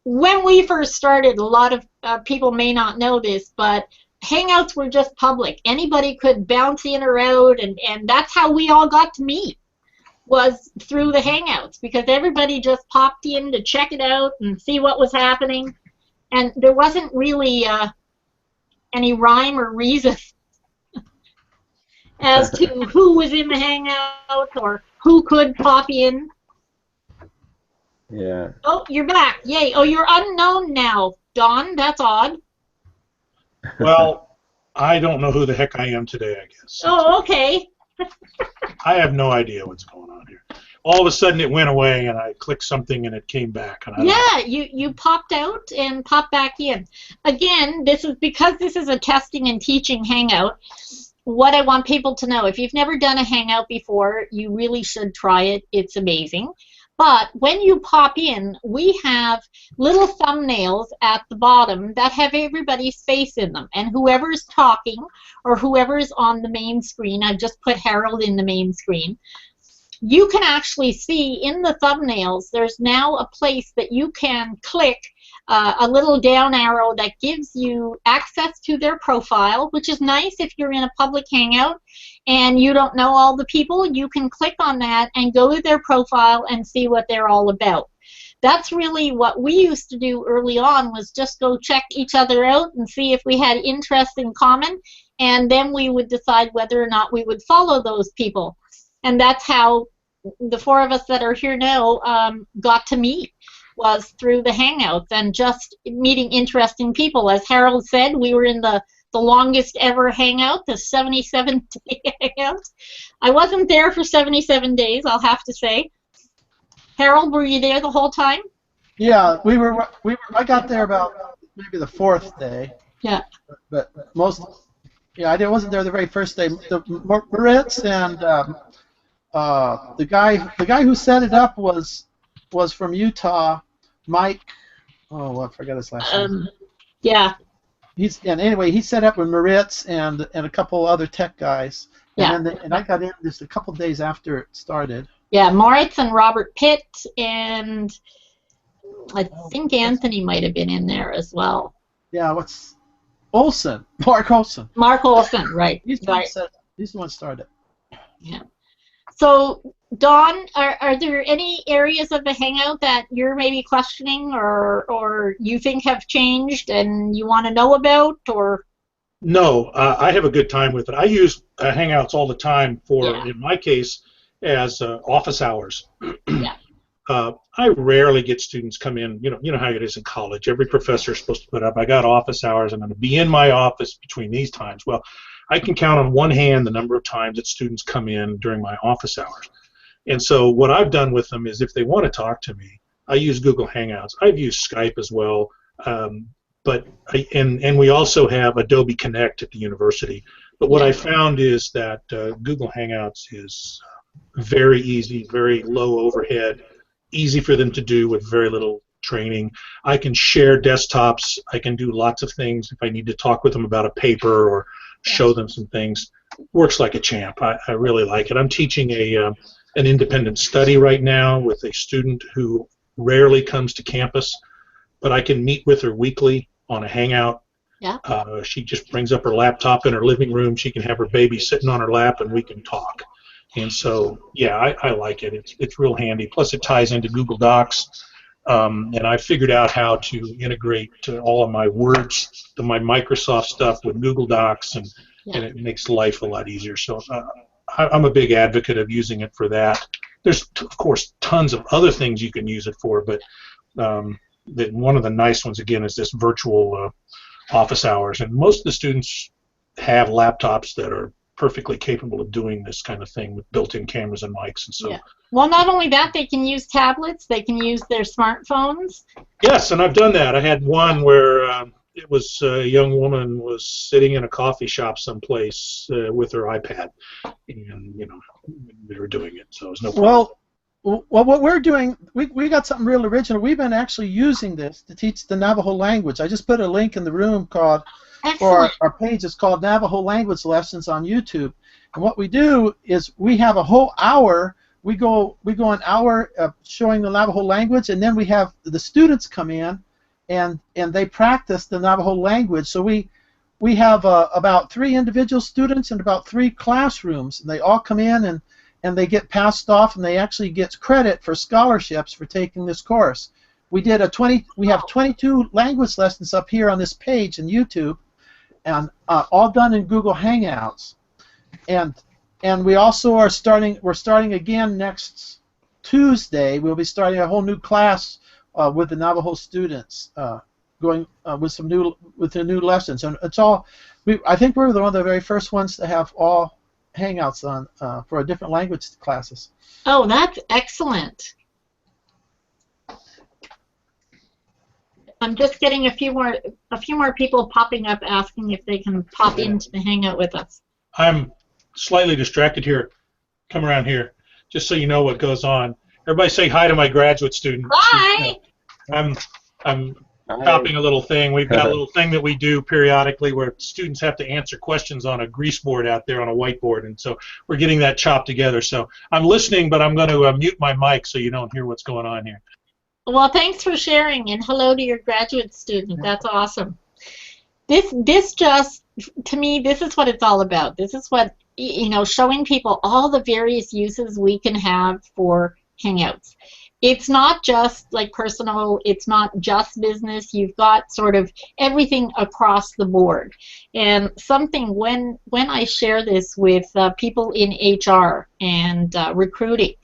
when we first started, a lot of people may not know this, but Hangouts were just public. Anybody could bounce in or out, and that's how we all got to meet. was through the Hangouts, because everybody just popped in to check it out and see what was happening, and there wasn't really any rhyme or reason as to who was in the Hangout or who could pop in. Yeah. Oh, you're back. Yay. Oh, you're unknown now, Don. That's odd. Well, I don't know who the heck I am today, I guess. Oh, okay. I have no idea what's going on here. All of a sudden it went away and I clicked something and it came back. And you popped out and popped back in. Again, this is because this is a testing and teaching Hangout. What I want people to know, if you've never done a Hangout before, you really should try it. It's amazing. But when you pop in, we have little thumbnails at the bottom that have everybody's face in them. And whoever's talking or whoever's on the main screen, I've just put Harold in the main screen, you can actually see in the thumbnails there's now a place that you can click a little down arrow that gives you access to their profile, which is nice if you're in a public Hangout and you don't know all the people. You can click on that and go to their profile and see what they're all about. That's really what we used to do early on, was just go check each other out and see if we had interests in common, and then we would decide whether or not we would follow those people. And that's how the four of us that are here now got to meet, was through the Hangouts and just meeting interesting people. As Harold said, we were in the longest ever Hangout, the 77-day Hangout. I wasn't there for 77 days, I'll have to say. Harold, were you there the whole time? Yeah, we were. I got there about maybe the 4th day. Yeah. But most. Yeah, I wasn't there the very first day. Moritz and the guy who set it up was from Utah, Mike. Oh, I forgot his last name. Yeah. Anyway, he set up with Moritz and a couple other tech guys. Yeah. And I got in just a couple days after it started. Yeah, Moritz and Robert Pitt, and I think Anthony might have been in there as well. Yeah, Olson? Mark Olson. Mark Olson, right. He's the one that started. Yeah. So, Dawn, are there any areas of the Hangout that you're maybe questioning or you think have changed and you want to know about? Or No, I have a good time with it. I use Hangouts all the time for, in my case, as office hours. Yeah. I rarely get students come in. You know how it is in college. Every professor is supposed to put up, I got office hours. I'm going to be in my office between these times. Well, I can count on one hand the number of times that students come in during my office hours. And so what I've done with them is, if they want to talk to me, I use Google Hangouts. I've used Skype as well. But we also have Adobe Connect at the university. But what I found is that Google Hangouts is very easy, very low overhead, easy for them to do with very little training. I can share desktops. I can do lots of things if I need to talk with them about a paper or show them some things. Works like a champ. I really like it. I'm teaching an independent study right now with a student who rarely comes to campus, but I can meet with her weekly on a Hangout. Yeah. She just brings up her laptop in her living room. She can have her baby sitting on her lap, and we can talk. And so, yeah, I like it. It's real handy. Plus, it ties into Google Docs, and I figured out how to integrate all of my Words, my Microsoft stuff with Google Docs, and it makes life a lot easier. So I'm a big advocate of using it for that. There's, of course, tons of other things you can use it for, but one of the nice ones, again, is this virtual office hours. And most of the students have laptops that are perfectly capable of doing this kind of thing with built-in cameras and mics, and so. Yeah. Well, not only that, they can use tablets. They can use their smartphones. Yes, and I've done that. I had one where it was a young woman was sitting in a coffee shop someplace with her iPad, and they were doing it, so it was no problem. Well, what we're doing, we got something real original. We've been actually using this to teach the Navajo language. I just put a link in the room called. Or our page is called Navajo Language Lessons on YouTube, and what we do is we have a whole hour. We go an hour showing the Navajo language, and then we have the students come in, and they practice the Navajo language. So we have about 3 individual students and about 3 classrooms, and they all come in and they get passed off, and they actually get credit for scholarships for taking this course. We have 22 language lessons up here on this page in YouTube, and all done in Google Hangouts. And we also are we're starting again next Tuesday. We'll be starting a whole new class with the Navajo students, going with the new lessons. And it's all. I think we're one of the very first ones to have all Hangouts on for different language classes. Oh, that's excellent. I'm just getting a few more people popping up asking if they can pop into the Hangout with us. I'm slightly distracted here. Come around here, just so you know what goes on. Everybody say hi to my graduate student. Hi. I'm copying a little thing. We've got a little thing that we do periodically where students have to answer questions on a grease board out there on a whiteboard, and so we're getting that chopped together. So I'm listening, but I'm going to mute my mic so you don't hear what's going on here. Well, thanks for sharing, and hello to your graduate student. That's awesome. This just, to me, this is what it's all about. This is what, showing people all the various uses we can have for Hangouts. It's not just like personal, it's not just business. You've got sort of everything across the board. And something, when I share this with people in HR and recruiting,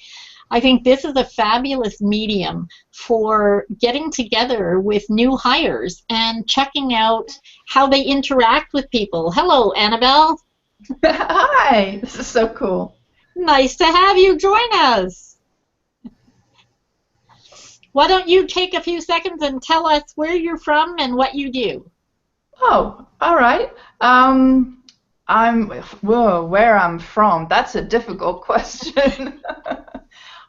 I think this is a fabulous medium for getting together with new hires and checking out how they interact with people. Hello, Annabelle. Hi, this is so cool. Nice to have you join us. Why don't you take a few seconds and tell us where you're from and what you do? Oh, all right. Where I'm from, that's a difficult question.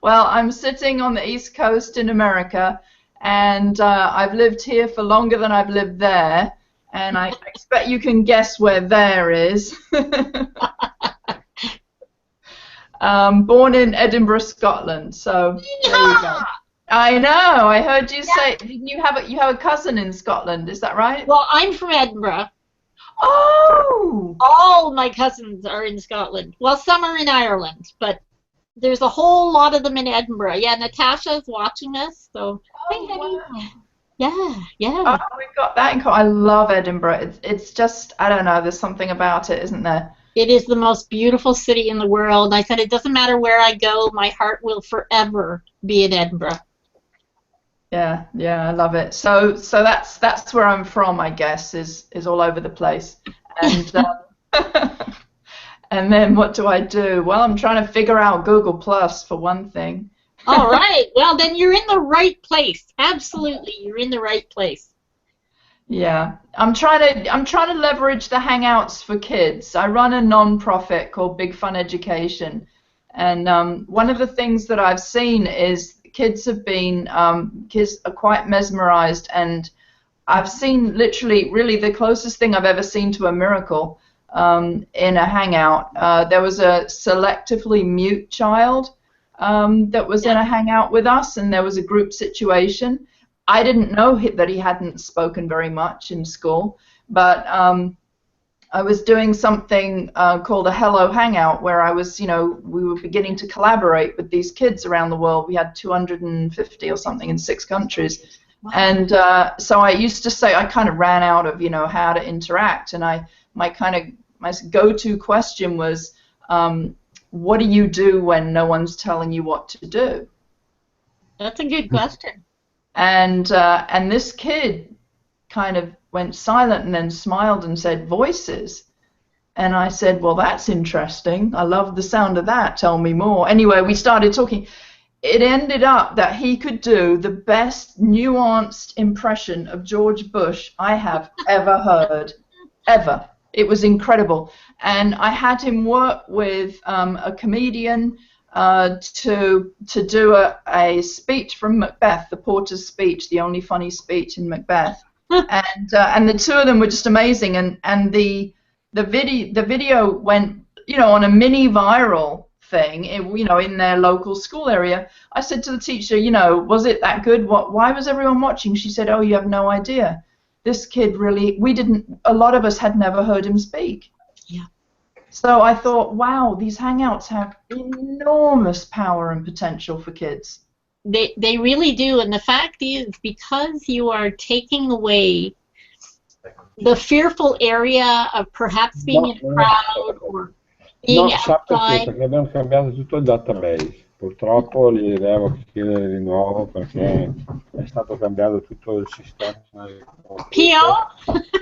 Well, I'm sitting on the East Coast in America, and I've lived here for longer than I've lived there, and I expect you can guess where there is. Born in Edinburgh, Scotland, so there you go. I know, I heard you say, didn't you have a cousin in Scotland, is that right? Well, I'm from Edinburgh. Oh! All my cousins are in Scotland. Well, some are in Ireland, but there's a whole lot of them in Edinburgh. Yeah, Natasha's watching us, so. Oh, wow. Yeah. Oh, we've got that in common. I love Edinburgh. It's just, I don't know, there's something about it, isn't there? It is the most beautiful city in the world. I said it doesn't matter where I go, my heart will forever be in Edinburgh. Yeah, I love it. So that's where I'm from, I guess, is all over the place. And and then what do I do? Well, I'm trying to figure out Google Plus for one thing. All right. Well, then you're in the right place. Absolutely, you're in the right place. Yeah, I'm trying to leverage the Hangouts for kids. I run a non-profit called Big Fun Education, and one of the things that I've seen is kids are quite mesmerized, and I've seen literally, really the closest thing I've ever seen to a miracle in a Hangout. There was a selectively mute child that was in a Hangout with us, and there was a group situation. I didn't know that he hadn't spoken very much in school, but I was doing something called a Hello Hangout, where I was, we were beginning to collaborate with these kids around the world. We had 250 or something in 6 countries. Wow. And so I used to say, I kind of ran out of, how to interact. And my go-to question was, what do you do when no one's telling you what to do? That's a good question. And this kid kind of went silent and then smiled and said, voices. And I said, well, that's interesting. I love the sound of that. Tell me more. Anyway, we started talking. It ended up that he could do the best nuanced impression of George Bush I have ever heard, ever. It was incredible. And I had him work with a comedian to do a speech from Macbeth, the Porter's speech, the only funny speech in Macbeth. And the two of them were just amazing, and the video went on a mini viral thing in their local school area. I said to the teacher, was it that good? Why was everyone watching? She said, oh, you have no idea. This kid really, a lot of us had never heard him speak. Yeah. So I thought, wow, these Hangouts have enormous power and potential for kids. They really do, and the fact is, because you are taking away the fearful area of perhaps being in a crowd or being outside. Perché abbiamo cambiato tutto il database. Purtroppo gli devo chiedere di nuovo perché è stato cambiato tutto il sistema. P.O.?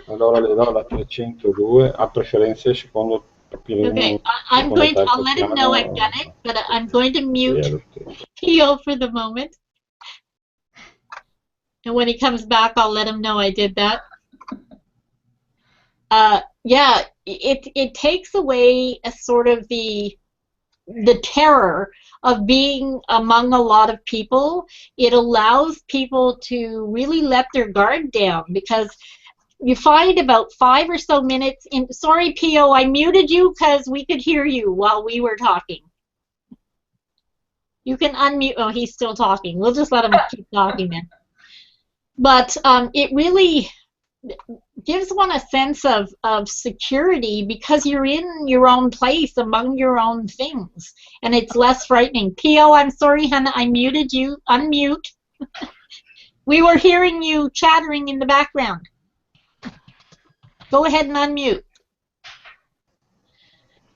Allora le do la 302 a preferenze secondo capire. Okay, I'll let him know I've done it, but I'm going to mute P.O. for the moment. And when he comes back, I'll let him know I did that. Yeah, it takes away a sort of the terror of being among a lot of people. It allows people to really let their guard down, because you find about 5 or so minutes in. Sorry, P.O., I muted you because we could hear you while we were talking. You can unmute. Oh, he's still talking. We'll just let him keep talking then. But it really gives one a sense of security, because you're in your own place among your own things, and it's less frightening. P.O., I'm sorry, Hannah, I muted you. Unmute. We were hearing you chattering in the background. Go ahead and unmute.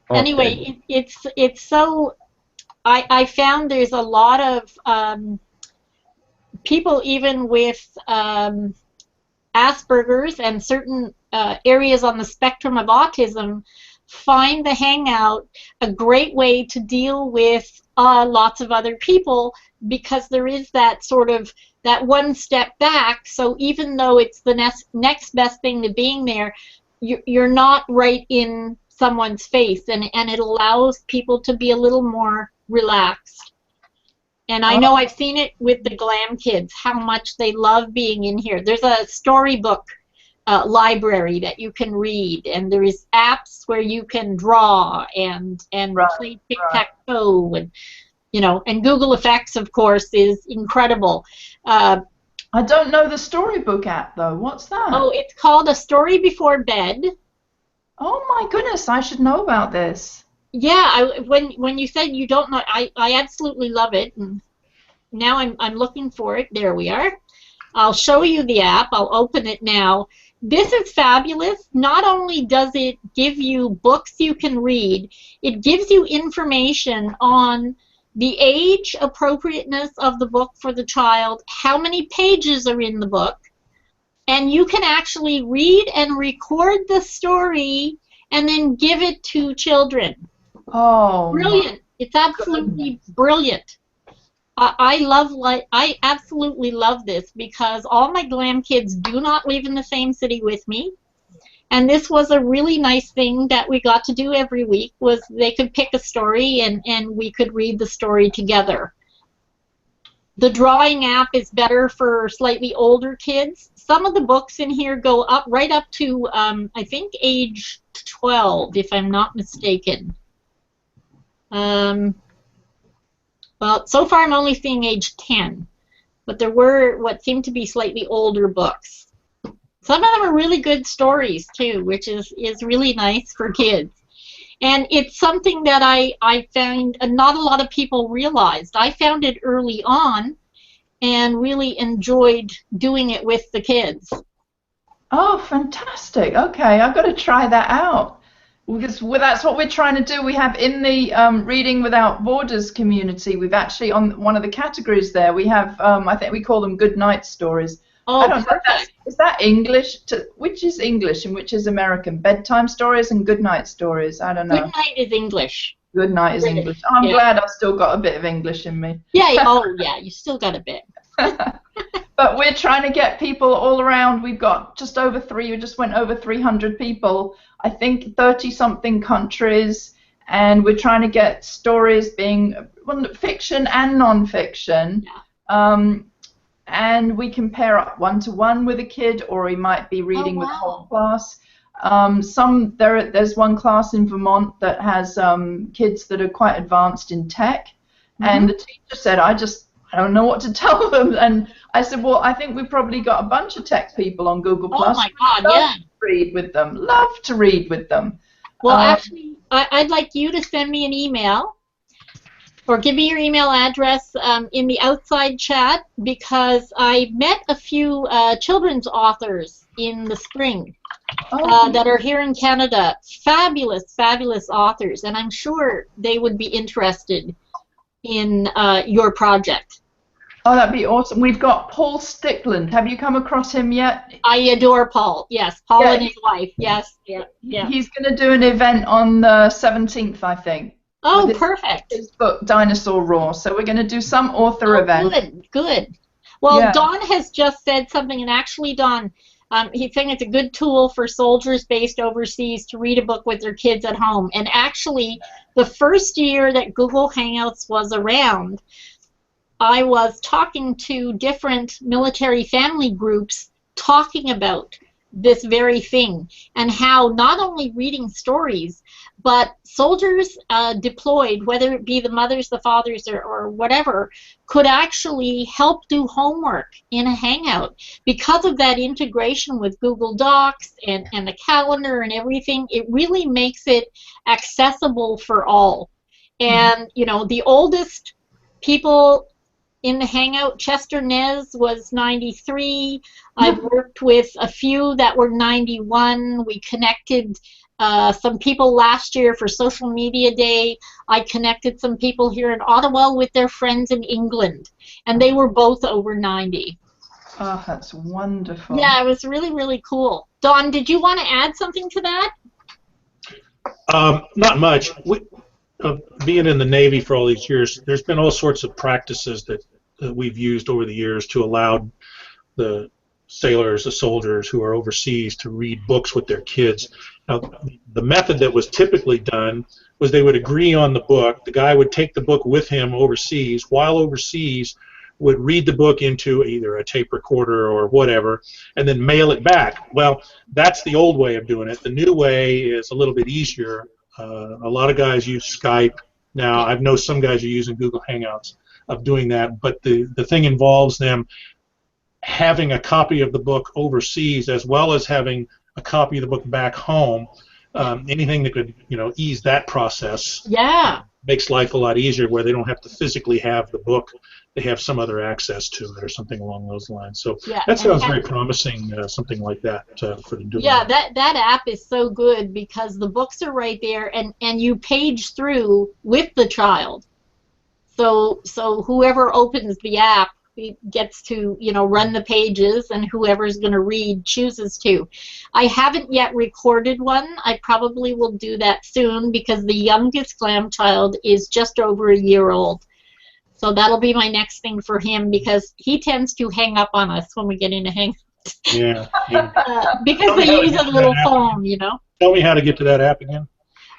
Okay. Anyway, it's so. I found there's a lot of people, even with Asperger's and certain areas on the spectrum of autism, find the Hangout a great way to deal with lots of other people, because there is that sort of that one step back. So even though it's the next best thing to being there, you're not right in someone's face, and it allows people to be a little more relaxed. And I know I've seen it with the Glam kids, how much they love being in here. There's a storybook library that you can read, and there's apps where you can draw and play tic-tac-toe, and and Google Effects, of course, is incredible. I don't know the storybook app though. What's that? Oh, it's called A Story Before Bed. Oh my goodness, I should know about this. Yeah, when you said you don't know, I absolutely love it. And now I'm looking for it. There we are. I'll show you the app. I'll open it now. This is fabulous. Not only does it give you books you can read, it gives you information on the age appropriateness of the book for the child, how many pages are in the book, and you can actually read and record the story and then give it to children. Oh, brilliant! It's absolutely brilliant. I absolutely love this, because all my Glam kids do not live in the same city with me, and this was a really nice thing that we got to do every week. Was they could pick a story and we could read the story together. The drawing app is better for slightly older kids. Some of the books in here go right up to I think age 12, if I'm not mistaken. Well, so far I'm only seeing age 10, but there were what seemed to be slightly older books. Some of them are really good stories too, which is really nice for kids. And it's something that I found not a lot of people realized. I found it early on and really enjoyed doing it with the kids. Oh, fantastic. Okay, I've got to try that out. Because that's what we're trying to do. We have in the Reading Without Borders community, we've actually, on one of the categories there, we have, I think we call them good night stories. Oh, I don't know, is that English? Which is English and which is American? Bedtime stories and good night stories? I don't know. Good night is English. Good night is English. Oh, I'm glad I've still got a bit of English in me. Yeah, oh yeah, you still got a bit. But we're trying to get people all around. We've got just we just went over 300 people, I think 30-something countries, and we're trying to get stories being fiction and non-fiction. Yeah. And we can pair up one-to-one with a kid, or he might be reading with the whole class. There's one class in Vermont that has kids that are quite advanced in tech, and the teacher said, I don't know what to tell them. And I said, well, I think we've probably got a bunch of tech people on Google+. Oh my God, yeah. Read with them. Love to read with them. Well, actually, I'd like you to send me an email or give me your email address in the outside chat, because I met a few children's authors in the spring that are here in Canada. Fabulous, fabulous authors, and I'm sure they would be interested in your project. Oh, that'd be awesome. We've got Paul Stickland. Have you come across him yet? I adore Paul. Yes, Paul and his wife. Yes, yeah. He's going to do an event on the 17th, I think. Oh, perfect. His book, Dinosaur Roar. So we're going to do some author event. Good, good. Well, Don has just said something, and actually, Don, he's saying it's a good tool for soldiers based overseas to read a book with their kids at home. And actually, the first year that Google Hangouts was around, I was talking to different military family groups talking about this very thing, and how not only reading stories, but soldiers deployed, whether it be the mothers, the fathers, or whatever, could actually help do homework in a Hangout. Because of that integration with Google Docs and the calendar and everything, it really makes it accessible for all. And, you know, the oldest people in the Hangout, Chester Nez was 93. I've worked with a few that were 91. We connected some people last year for Social Media Day. I connected some people here in Ottawa with their friends in England, and they were both over 90. Oh, that's wonderful. Yeah, it was really, really cool. Don, did you want to add something to that? Not much. Being in the Navy for all these years, there's been all sorts of practices that we've used over the years to allow the sailors, the soldiers who are overseas, to read books with their kids. Now, the method that was typically done was they would agree on the book. The guy would take the book with him overseas. While overseas, would read the book into either a tape recorder or whatever, and then mail it back. Well, that's the old way of doing it. The new way is a little bit easier. A lot of guys use Skype now. I know some guys are using Google Hangouts of doing that, but the thing involves them having a copy of the book overseas as well as having a copy of the book back home. Anything that could, you know, ease that process. Yeah. Makes life a lot easier, where they don't have to physically have the book. They have some other access to it or something along those lines. So that sounds very promising, something like that for the doing. Yeah, that app is so good because the books are right there, and you page through with the child. So whoever opens the app gets to, you know, run the pages, and whoever's going to read chooses to. I haven't yet recorded one. I probably will do that soon because the youngest grandchild is just over a year old. So that'll be my next thing for him, because he tends to hang up on us when we get into Hangout. Yeah. Because they use a little phone, you know. Tell me how to get to that app again.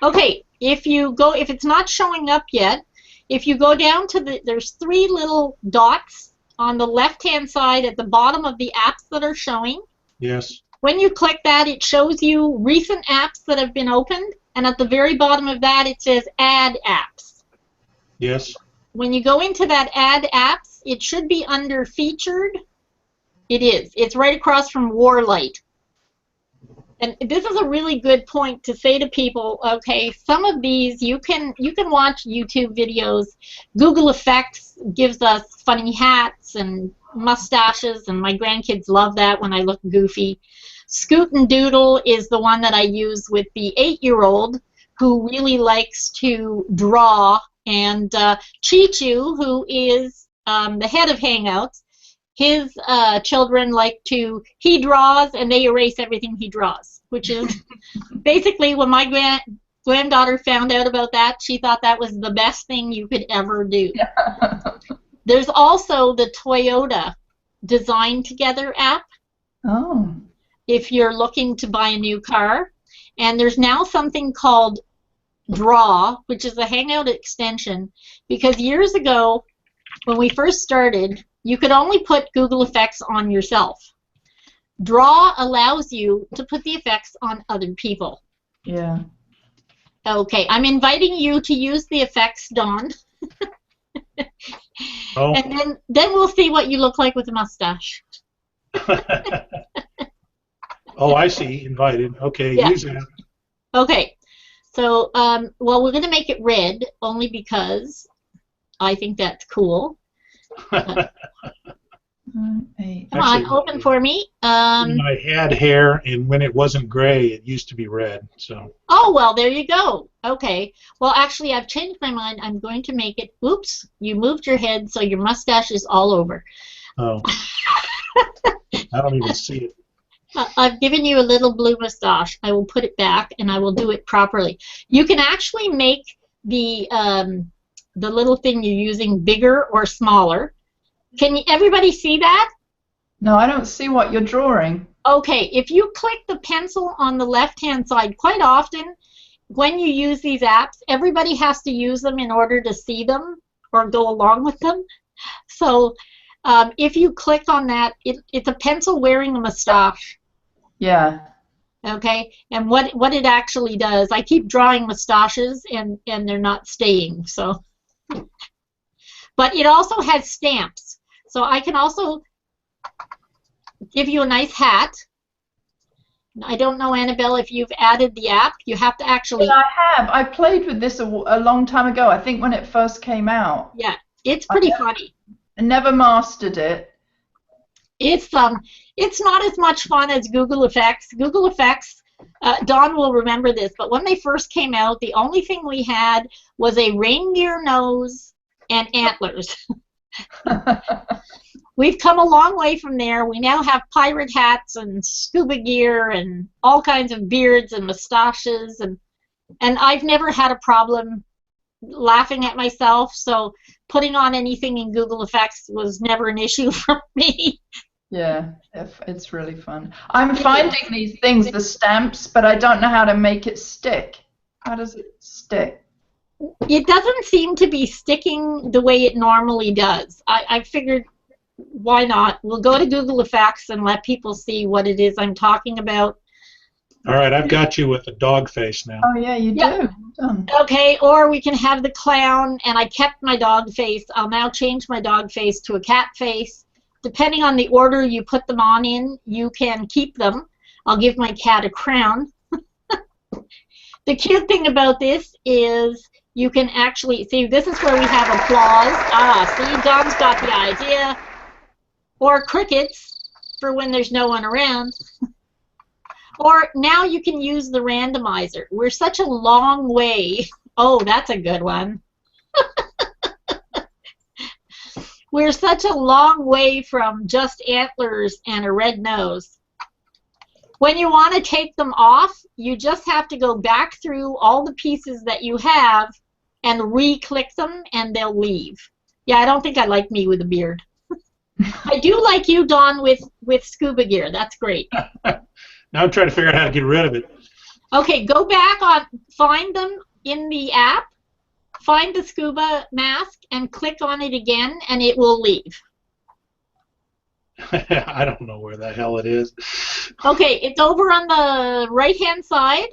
Okay, if it's not showing up yet, if you go down to there's 3 little dots on the left-hand side at the bottom of the apps that are showing. Yes. When you click that, it shows you recent apps that have been opened, and at the very bottom of that, it says Add Apps. Yes. When you go into that Add Apps, it should be under Featured. It is. It's right across from Warlight. And this is a really good point to say to people, okay, some of these you can watch YouTube videos. Google Effects gives us funny hats and mustaches, and my grandkids love that when I look goofy. Scoot and Doodle is the one that I use with the 8-year-old who really likes to draw, and Chichu, who is the head of Hangouts, his children he draws and they erase everything he draws, which is basically when my granddaughter found out about that, she thought that was the best thing you could ever do. There's also the Toyota Design Together app. Oh. If you're looking to buy a new car. And there's now something called Draw, which is a Hangout extension, because years ago, when we first started, you could only put Google Effects on yourself. Draw allows you to put the effects on other people. Yeah. Okay, I'm inviting you to use the effects, Dawn. Oh. And then we'll see what you look like with a mustache. Oh, I see. Invited. Okay, yeah. use that. Okay. So, well, we're going to make it red only because I think that's cool. Come on, open for me. When I had hair, and when it wasn't gray, it used to be red. So. Oh, well, there you go. Okay. Well, actually, I've changed my mind. I'm going to make it. Oops, you moved your head, so your mustache is all over. Oh. I don't even see it. I've given you a little blue mustache. I will put it back, and I will do it properly. You can actually make the little thing you're using bigger or smaller. Can everybody see that? No, I don't see what you're drawing. Okay, if you click the pencil on the left-hand side, quite often when you use these apps, everybody has to use them in order to see them or go along with them. So if you click on that, it's a pencil wearing a mustache. Yeah. Okay, and what it actually does, I keep drawing mustaches and they're not staying. So, but it also has stamps. So I can also give you a nice hat. I don't know, Annabelle, if you've added the app. You have to actually... Yeah, I have. I played with this a long time ago. I think when it first came out. Yeah, it's pretty funny. I never mastered it. It's not as much fun as Google Effects. Google Effects, Dawn will remember this, but when they first came out, the only thing we had was a reindeer nose and antlers. We've come a long way from there. We now have pirate hats and scuba gear and all kinds of beards and mustaches, and I've never had a problem laughing at myself, so putting on anything in Google Effects was never an issue for me. Yeah, it's really fun. I'm finding these things, the stamps, but I don't know how to make it stick. How does it stick? It doesn't seem to be sticking the way it normally does. I figured, why not? We'll go to Google Effects and let people see what it is I'm talking about. All right, I've got you with the dog face now. Oh, yeah, you do. Okay, or we can have the clown, and I kept my dog face. I'll now change my dog face to a cat face. Depending on the order you put them on in, you can keep them. I'll give my cat a crown. The cute thing about this is you can actually, see, this is where we have applause. See, Dom's got the idea. Or crickets, for when there's no one around. Or now you can use the randomizer. We're such a long way. Oh, that's a good one. We're such a long way from just antlers and a red nose. When you want to take them off, you just have to go back through all the pieces that you have and re-click them, and they'll leave. Yeah, I don't think I like me with a beard. I do like you, Dawn, with scuba gear. That's great. Now I'm trying to figure out how to get rid of it. Okay, go back on, find them in the app, find the scuba mask, and click on it again, and it will leave. I don't know where the hell it is. Okay, it's over on the right-hand side.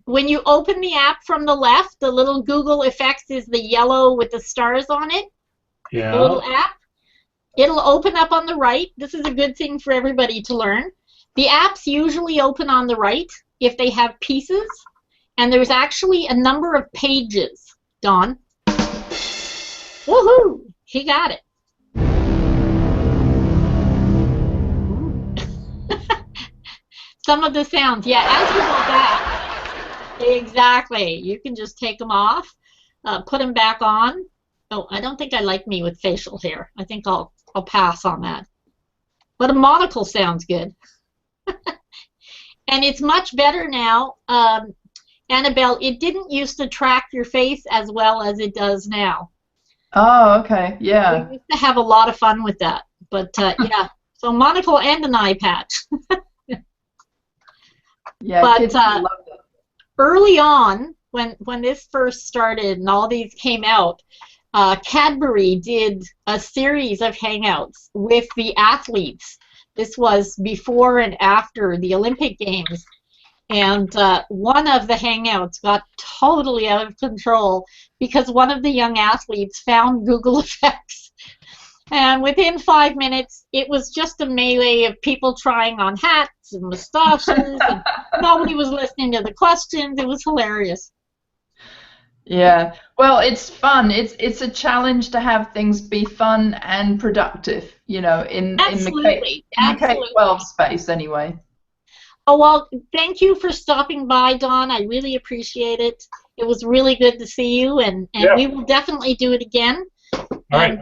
When you open the app from the left, the little Google Effects is the yellow with the stars on it. Yeah. The little app. It'll open up on the right. This is a good thing for everybody to learn. The apps usually open on the right if they have pieces, and there's actually a number of pages. Dawn. Woohoo! He got it. Some of the sounds, yeah, as you go back, exactly. You can just take them off, put them back on. Oh, I don't think I like me with facial hair. I think I'll pass on that. But a monocle sounds good. And it's much better now. Annabelle, it didn't used to track your face as well as it does now. Oh, okay, yeah. We used to have a lot of fun with that. But, yeah, so monocle and an eye patch. Yeah, but kids love it. Early on, when this first started and all these came out, Cadbury did a series of hangouts with the athletes. This was before and after the Olympic Games. And one of the hangouts got totally out of control because one of the young athletes found Google Effects And within 5 minutes, it was just a melee of people trying on hats and mustaches, and nobody was listening to the questions. It was hilarious. Yeah, well, it's fun. It's a challenge to have things be fun and productive, you know, in the K-12 space anyway. Oh, well, thank you for stopping by, Dawn. I really appreciate it. It was really good to see you, and we will definitely do it again. All right.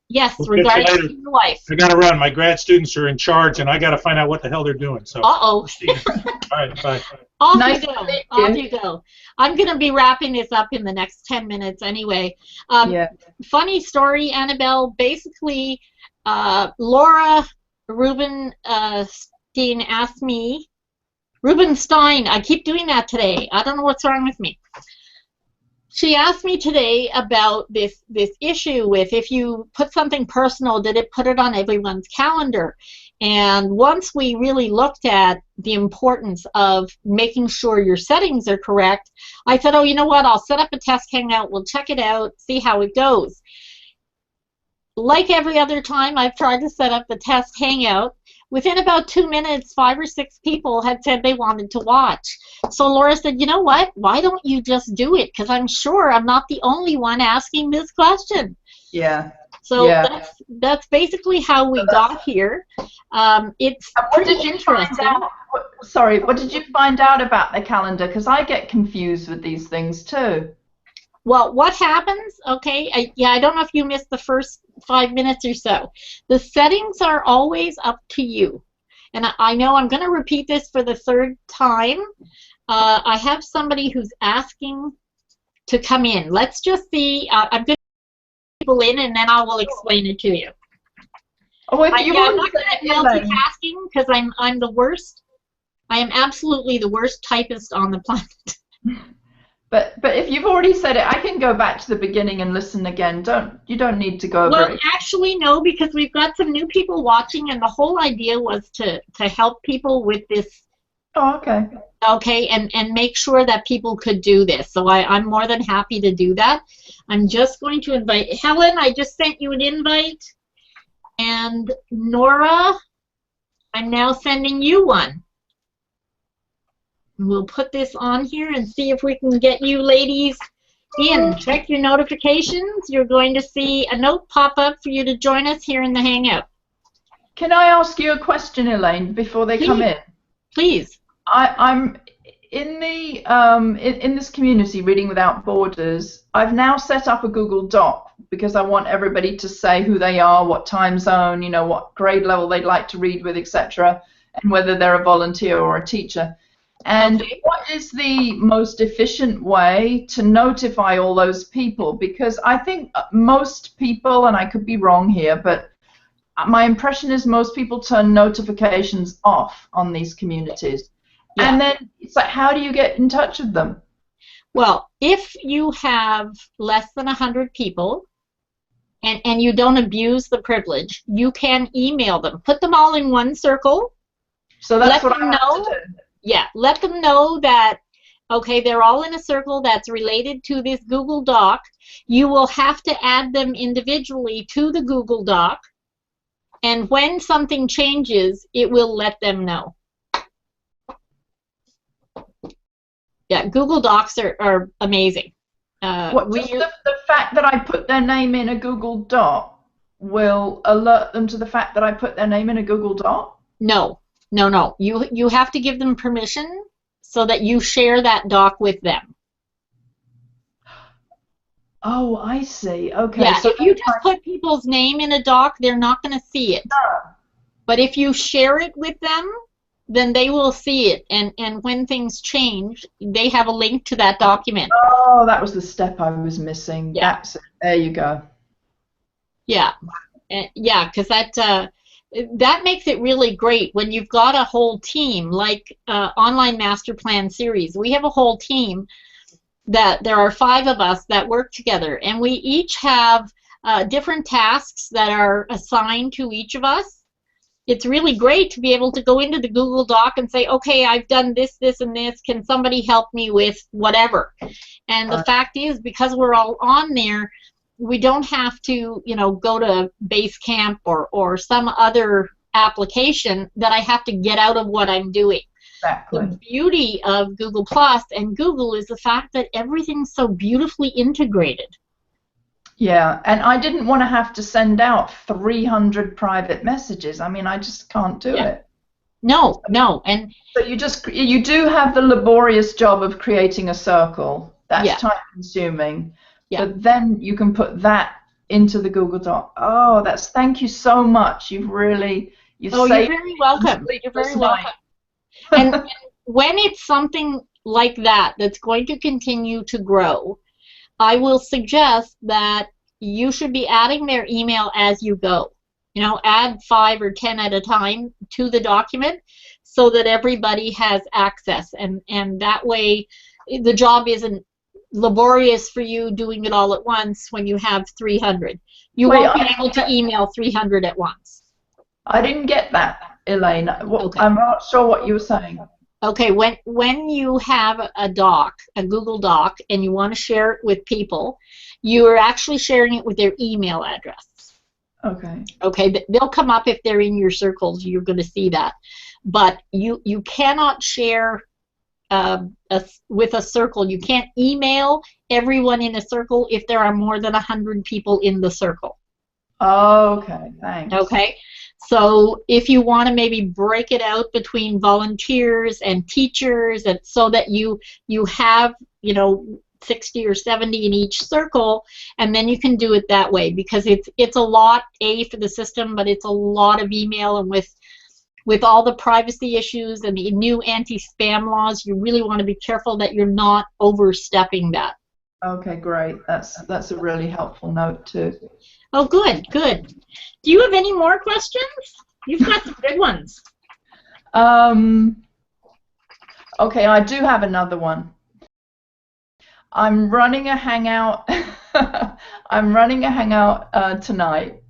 Yes, we'll regards to your wife. I got to run. My grad students are in charge, and I got to find out what the hell they're doing. So. Uh-oh. All right, bye. Off you go. Off you go. I'm going to be wrapping this up in the next 10 minutes anyway. Funny story, Annabelle. Basically, Laura Rubenstein asked me. Rubenstein, I keep doing that today. I don't know what's wrong with me. She asked me today about this issue with if you put something personal, did it put it on everyone's calendar? And once we really looked at the importance of making sure your settings are correct, I said, oh, you know what, I'll set up a test hangout, we'll check it out, see how it goes. Like every other time I've tried to set up the test hangout, within about 2 minutes, 5 or 6 people had said they wanted to watch. So Laura said, you know what, why don't you just do it? Because I'm sure I'm not the only one asking this question. Yeah. So that's basically how we got here. It's what did you find out? Sorry, what did you find out about the calendar? Because I get confused with these things too. Well, what happens, okay, I don't know if you missed the first 5 minutes or so. The settings are always up to you. And I know I'm going to repeat this for the 3rd time. I have somebody who's asking to come in. let's just see. I'm going to get people in, and then I will explain it to you. Oh, if you I'm not good at multitasking because I'm the worst. I am absolutely the worst typist on the planet. But if you've already said it, I can go back to the beginning and listen again. You don't need to go over it. Well, actually, no, because we've got some new people watching, and the whole idea was to help people with this. Oh, okay. Okay, and make sure that people could do this. So I'm more than happy to do that. I'm just going to invite Helen. I just sent you an invite, and Nora, I'm now sending you one. We'll put this on here and see if we can get you ladies in. Check your notifications. You're going to see a note pop up for you to join us here in the Hangout. Can I ask you a question, Elaine, before they come in? Please. I'm in the in this community, Reading Without Borders. I've now set up a Google Doc because I want everybody to say who they are, what time zone, you know, what grade level they'd like to read with, etc., and whether they're a volunteer or a teacher. And what is the most efficient way to notify all those people? Because I think most people, and I could be wrong here, but my impression is most people turn notifications off on these communities. Yeah. And then it's like, how do you get in touch with them? Well, if you have less than 100 people and you don't abuse the privilege, you can email them. Put them all in one circle. So that's what I know. Yeah, let them know that, okay, they're all in a circle that's related to this Google Doc. You will have to add them individually to the Google Doc, and when something changes, it will let them know. Yeah, Google Docs are amazing. The fact that I put their name in a Google Doc will alert them to the fact that I put their name in a Google Doc? No. No. You have to give them permission so that you share that doc with them. Oh, I see. Okay. Yeah, so if you just put people's name in a doc, they're not going to see it. No. But if you share it with them, then they will see it. And when things change, they have a link to that document. Oh, that was the step I was missing. Yeah. There you go. Yeah. Yeah, because that makes it really great when you've got a whole team, like Online Master Plan Series. We have a whole team that there are 5 of us that work together, and we each have different tasks that are assigned to each of us. It's really great to be able to go into the Google Doc and say, okay, I've done this, this, and this. Can somebody help me with whatever? And the fact is, because we're all on there, we don't have to, go to Basecamp or some other application that I have to get out of what I'm doing. Exactly. The beauty of Google Plus and Google is the fact that everything's so beautifully integrated. Yeah, and I didn't want to have to send out 300 private messages. I mean, I just can't do it. No, and so you do have the laborious job of creating a circle. That's time consuming. Yeah. But then you can put that into the Google Doc. Oh, thank you so much. You've saved. You're very welcome. You're very welcome. And when it's something like that that's going to continue to grow, I will suggest that you should be adding their email as you go. Add 5 or 10 at a time to the document so that everybody has access, and that way the job isn't laborious for you doing it all at once when you have 300. You won't be able to email 300 at once. I didn't get that, Elaine. Okay. I'm not sure what you were saying. Okay, when you have a Google Doc, and you want to share it with people, you are actually sharing it with their email address. Okay. Okay, they'll come up if they're in your circles. You're going to see that. But you cannot share with a circle. You can't email everyone in a circle if there are more than 100 people in the circle. Okay, thanks. Okay, so if you want to maybe break it out between volunteers and teachers, and so that you have 60 or 70 in each circle, and then you can do it that way, because it's a lot for the system, but it's a lot of email, and with all the privacy issues and the new anti-spam laws, you really want to be careful that you're not overstepping that. Okay, great. That's a really helpful note too. Oh, good. Do you have any more questions? You've got some good ones. Okay, I do have another one. I'm running a hangout. I'm running a hangout tonight.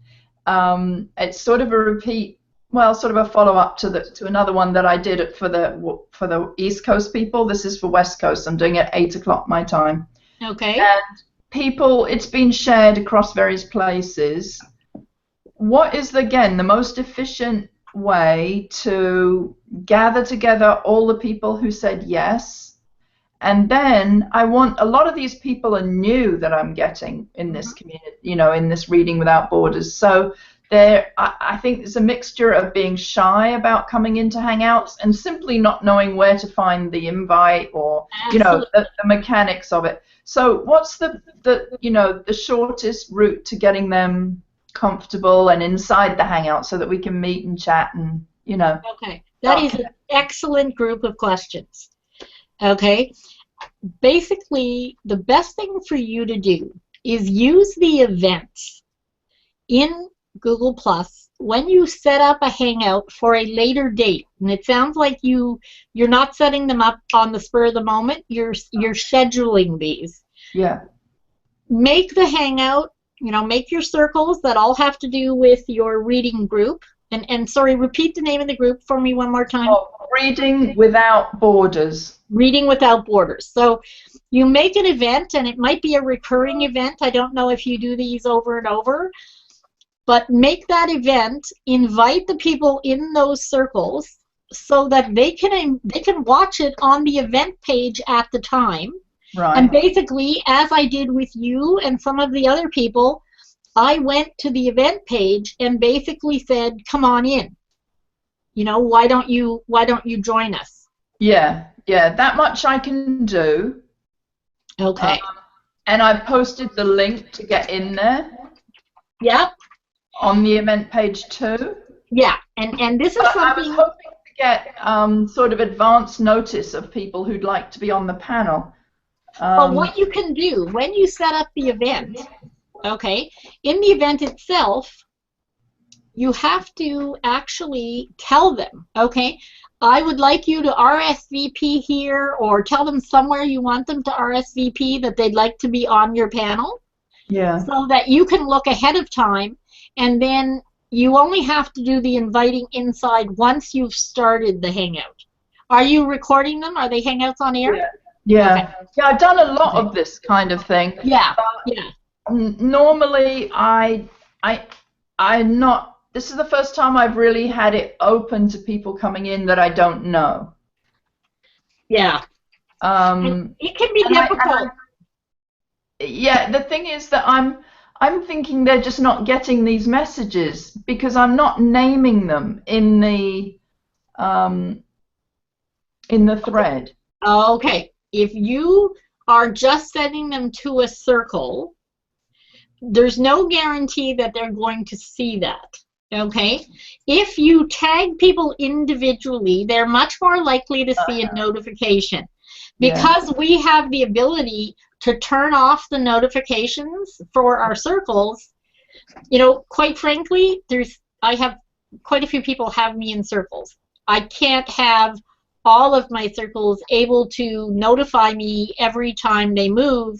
It's sort of a repeat. Well, sort of a follow-up to another one that I did for the East Coast people. This is for West Coast. I'm doing it at 8 o'clock my time. Okay. And it's been shared across various places. What is, again, the most efficient way to gather together all the people who said yes? And then a lot of these people are new that I'm getting in this community, in this Reading Without Borders. So I think there's a mixture of being shy about coming into Hangouts and simply not knowing where to find the invite or, the mechanics of it. So what's the shortest route to getting them comfortable and inside the Hangout so that we can meet and chat and, Okay, that is an excellent group of questions. Okay, basically the best thing for you to do is use the events in Google Plus when you set up a Hangout for a later date. And it sounds like you're not setting them up on the spur of the moment. You're scheduling these. Yeah. Make the Hangout, make your circles that all have to do with your reading group. And sorry, repeat the name of the group for me one more time. Oh, Reading Without Borders. Reading Without Borders. So you make an event, and it might be a recurring event. I don't know if you do these over and over. But make that event, invite the people in those circles so that they can watch it on the event page at the time. Right. And basically, as I did with you and some of the other people, I went to the event page and basically said, "Come on in. Why don't you join us?" Yeah, that much I can do. Okay. And I've posted the link to get in there. Yep. On the event page too. Yeah, and this is something. I was hoping to get sort of advance notice of people who'd like to be on the panel. Well, what you can do when you set up the event, okay, in the event itself, you have to actually tell them, okay, I would like you to RSVP here, or tell them somewhere you want them to RSVP that they'd like to be on your panel. Yeah. So that you can look ahead of time, and then you only have to do the inviting inside once you've started the Hangout. Are you recording them? Are they Hangouts on air? Yeah. Okay. Yeah, I've done a lot of this kind of thing. Yeah. Normally, I'm not. This is the first time I've really had it open to people coming in that I don't know. Yeah. It can be difficult. Yeah, the thing is that I'm thinking they're just not getting these messages because I'm not naming them in the thread. Okay. If you are just sending them to a circle, there's no guarantee that they're going to see that. Okay? If you tag people individually, they're much more likely to see a notification. Because we have the ability to turn off the notifications for our circles, you know, quite frankly, I have quite a few people have me in circles. I can't have all of my circles able to notify me every time they move,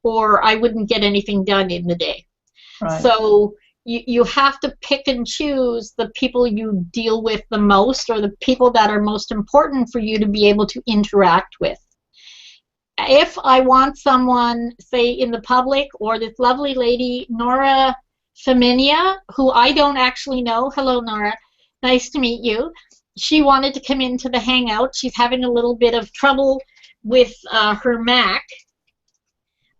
or I wouldn't get anything done in the day. Right. So you have to pick and choose the people you deal with the most, or the people that are most important for you to be able to interact with. If I want someone, say, in the public, or this lovely lady, Nora Feminia, who I don't actually know. Hello, Nora. Nice to meet you. She wanted to come into the Hangout. She's having a little bit of trouble with her Mac.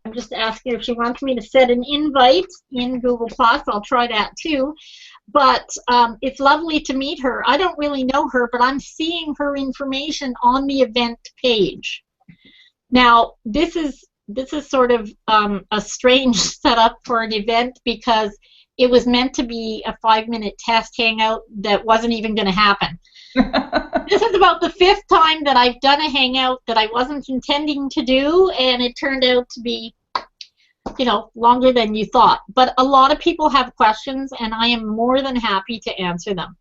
I'm just asking if she wants me to set an invite in Google+. I'll try that too. But it's lovely to meet her. I don't really know her, but I'm seeing her information on the event page. Now, this is sort of a strange setup for an event because it was meant to be a 5-minute test hangout that wasn't even going to happen. This is about the 5th time that I've done a hangout that I wasn't intending to do, and it turned out to be, you know, longer than you thought. But a lot of people have questions, and I am more than happy to answer them.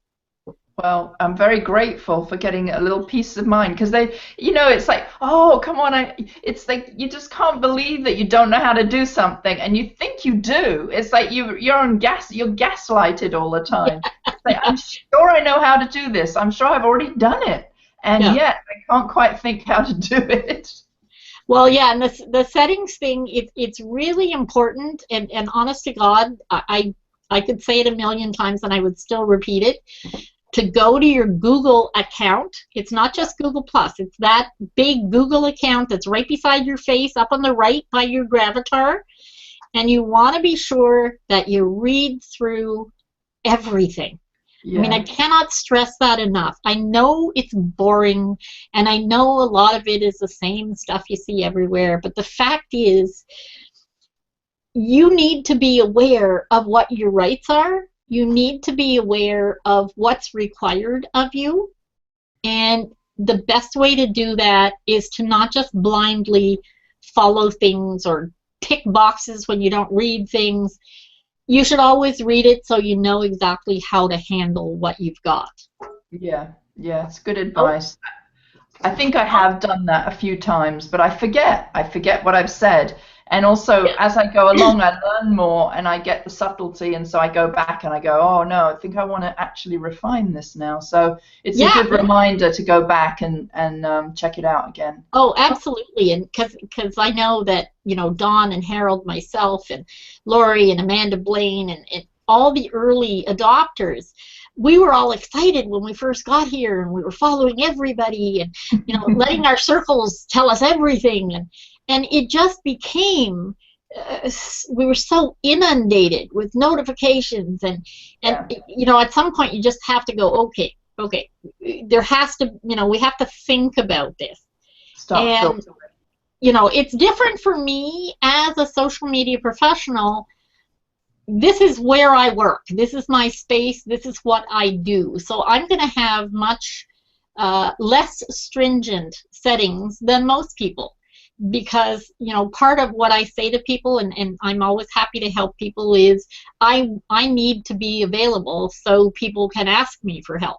Well, I'm very grateful for getting a little peace of mind because they, you know, it's like, oh, come on, it's like you just can't believe that you don't know how to do something, and you think you do. It's like you're gaslighted all the time. It's like, I'm sure I know how to do this. I'm sure I've already done it, and yet I can't quite think how to do it. Well, yeah, and the settings thing, it's really important, and honest to God, I could say it a million times and I would still repeat it. To go to your Google account. It's not just Google+. It's that big Google account that's right beside your face, up on the right by your gravatar. And you want to be sure that you read through everything. Yeah. I mean, I cannot stress that enough. I know it's boring, and I know a lot of it is the same stuff you see everywhere, but the fact is, you need to be aware of what your rights are. You need to be aware of what's required of you, and the best way to do that is to not just blindly follow things or tick boxes when you don't read things. You should always read it so you know exactly how to handle what you've got. Yeah, it's good advice. I think I have done that a few times, but I forget what I've said. And also, as I go along, I learn more and I get the subtlety, and so I go back and I go, oh no, I think I want to actually refine this now. So it's a good reminder to go back and check it out again. Oh, absolutely, and because I know that, you know, Dawn and Harold, myself, and Lori and Amanda Blaine, and all the early adopters, we were all excited when we first got here, and we were following everybody, and, you know, letting our circles tell us everything, and it just became, we were so inundated with notifications, and you know, at some point you just have to go, okay, there has to, you know, we have to think about this. And, you know, it's different for me as a social media professional. This is where I work. This is my space. This is what I do. So I'm going to have much less stringent settings than most people. Because, you know, part of what I say to people, and I'm always happy to help people, is I need to be available so people can ask me for help.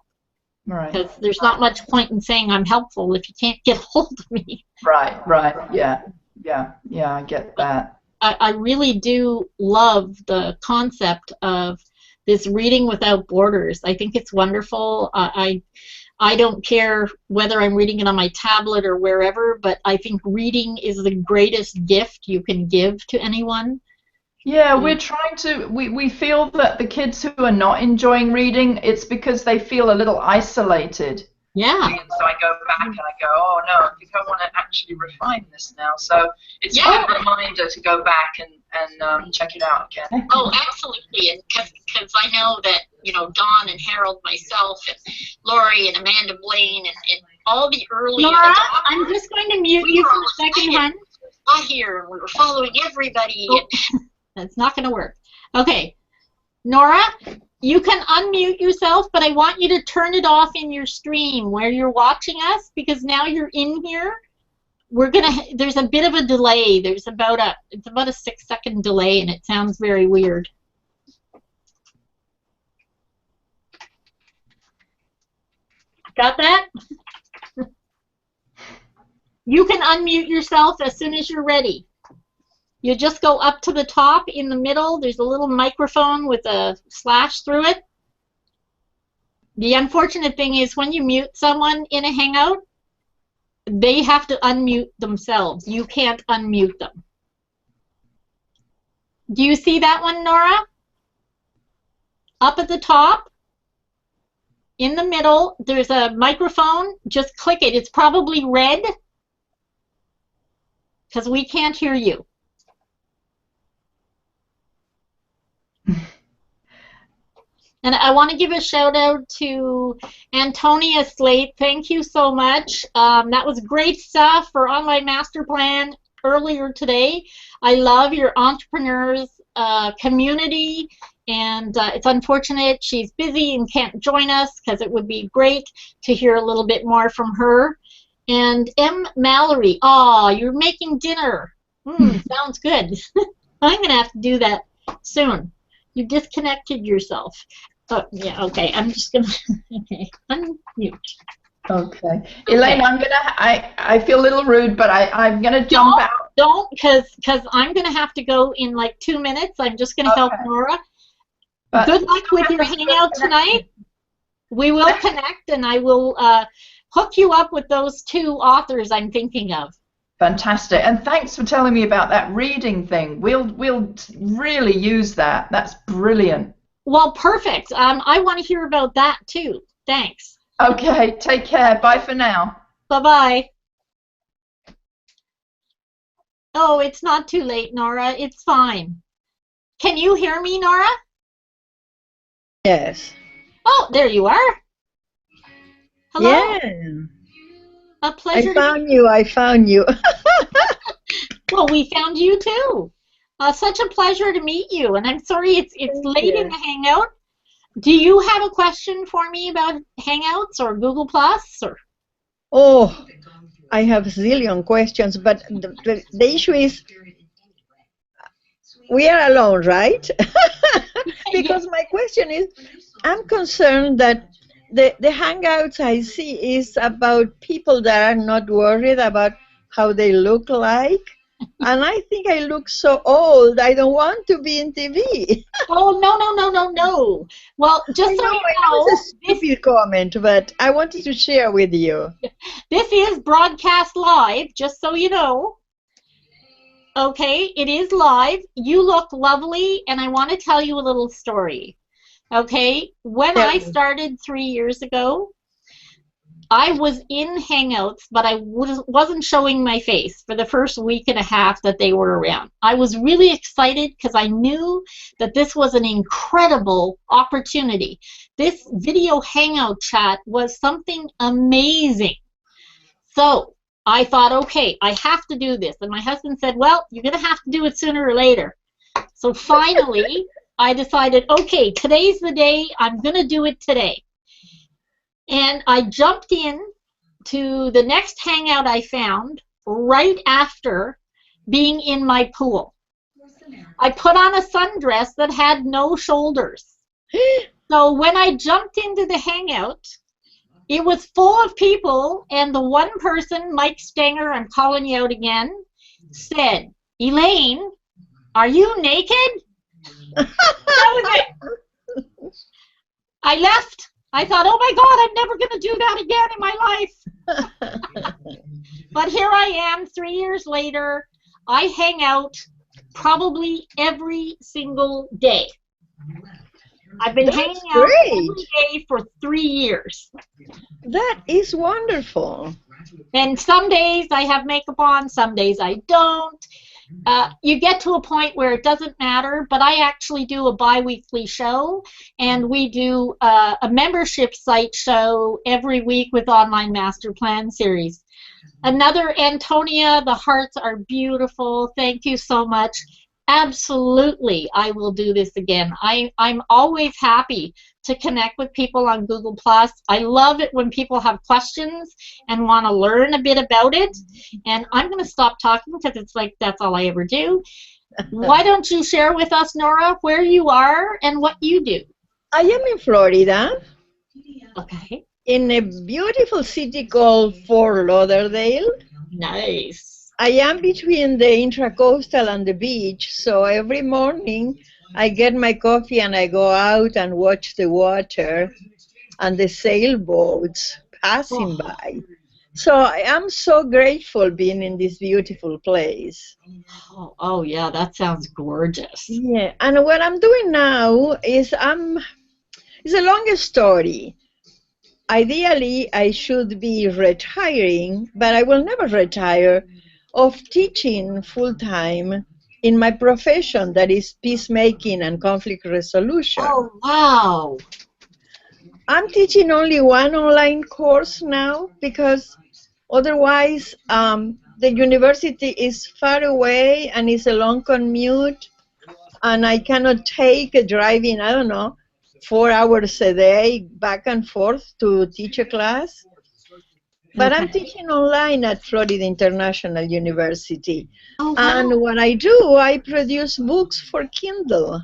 Right. Because there's not much point in saying I'm helpful if you can't get hold of me. Right. Yeah, I get that. I really do love the concept of this reading without borders. I think it's wonderful. I don't care whether I'm reading it on my tablet or wherever, but I think reading is the greatest gift you can give to anyone. Yeah, we're trying to, we feel that the kids who are not enjoying reading, it's because they feel a little isolated. Yeah. And so I go back and I go, oh no, I think I want to actually refine this now. So it's a good reminder to go back and check it out again. Oh, absolutely. And because I know that, you know, Dawn and Harold, myself, and Lori and Amanda Blaine, and all the early... Nora, I'm just going to mute you for a second, hon. Got here, and we were following everybody. Oh. That's not going to work. Okay. Nora, you can unmute yourself, but I want you to turn it off in your stream where you're watching us, because now you're in here. We're gonna. There's a bit of a delay. It's about a 6-second delay, and it sounds very weird. Got that? You can unmute yourself as soon as you're ready. You just go up to the top in the middle. There's a little microphone with a slash through it. The unfortunate thing is when you mute someone in a Hangout, they have to unmute themselves. You can't unmute them. Do you see that one, Nora? Up at the top, in the middle, there's a microphone. Just click it. It's probably red because we can't hear you. And I want to give a shout out to Antonia Slate. Thank you so much. That was great stuff for Online Master Plan earlier today. I love your entrepreneurs community, and it's unfortunate she's busy and can't join us, because it would be great to hear a little bit more from her. And M. Mallory, you're making dinner. Sounds good. I'm going to have to do that soon. You disconnected yourself. Oh, yeah, okay. I'm just going to unmute. Okay. Elaine, I feel a little rude, but I'm going to jump out. Don't, because I'm going to have to go in like 2 minutes. I'm just going to help Nora. But good luck with your Hangout tonight. We will connect, and I will hook you up with those 2 authors I'm thinking of. Fantastic, and thanks for telling me about that reading thing. We'll really use that. That's brilliant. Well, perfect. I want to hear about that too. Thanks. Okay, take care. Bye for now. Bye-bye. Oh, it's not too late, Nora. It's fine. Can you hear me, Nora? Yes. Oh, there you are. Hello. Yeah. A pleasure. I found you. Well, we found you too. Such a pleasure to meet you. And I'm sorry it's late in the Hangout. Do you have a question for me about Hangouts or Google Plus or? Oh, I have a zillion questions, but the issue is we are alone, right? Because my question is, I'm concerned that the Hangouts I see is about people that are not worried about how they look like. And I think I look so old, I don't want to be in TV. Oh, no. Well, just so you know, it's a stupid comment, but I wanted to share with you. This is broadcast live, just so you know. Okay, it is live. You look lovely, and I want to tell you a little story. Okay, when I started 3 years ago, I was in Hangouts, but I wasn't showing my face for the first week and a half that they were around. I was really excited because I knew that this was an incredible opportunity. This video Hangout chat was something amazing. So I thought, okay, I have to do this. And my husband said, well, you're going to have to do it sooner or later. So finally, I decided, okay, today's the day. I'm going to do it today. And I jumped in to the next Hangout I found right after being in my pool. I put on a sundress that had no shoulders. So when I jumped into the Hangout, it was full of people, and the one person, Mike Stenger, I'm calling you out again, said, Elaine, are you naked? That was it. I left. I thought, oh my God, I'm never going to do that again in my life. But here I am 3 years later. I hang out probably every single day. I've been hanging out great. every day for 3 years. That is wonderful. And some days I have makeup on, some days I don't. You get to a point where it doesn't matter, but I actually do a bi-weekly show, and we do a membership site show every week with Online Master Plan Series. Another Antonia, the hearts are beautiful. Thank you so much. Absolutely, I will do this again. I'm always happy to connect with people on Google+. I love it when people have questions and want to learn a bit about it. And I'm going to stop talking because it's like that's all I ever do. Why don't you share with us, Nora, where you are and what you do? I am in Florida. Okay. In a beautiful city called Fort Lauderdale. Nice. I am between the Intracoastal and the beach, so every morning I get my coffee and I go out and watch the water and the sailboats passing by. So I am so grateful being in this beautiful place. Oh yeah, that sounds gorgeous. Yeah, and what I'm doing now is it's a long story. Ideally, I should be retiring, but I will never retire, of teaching full-time in my profession, that is peacemaking and conflict resolution. Oh, wow. I'm teaching only one online course now because otherwise the university is far away and it's a long commute, and I cannot take driving, I don't know, 4 hours a day back and forth to teach a class. But I'm teaching online at Florida International University. Oh, wow. And what I do, I produce books for Kindle.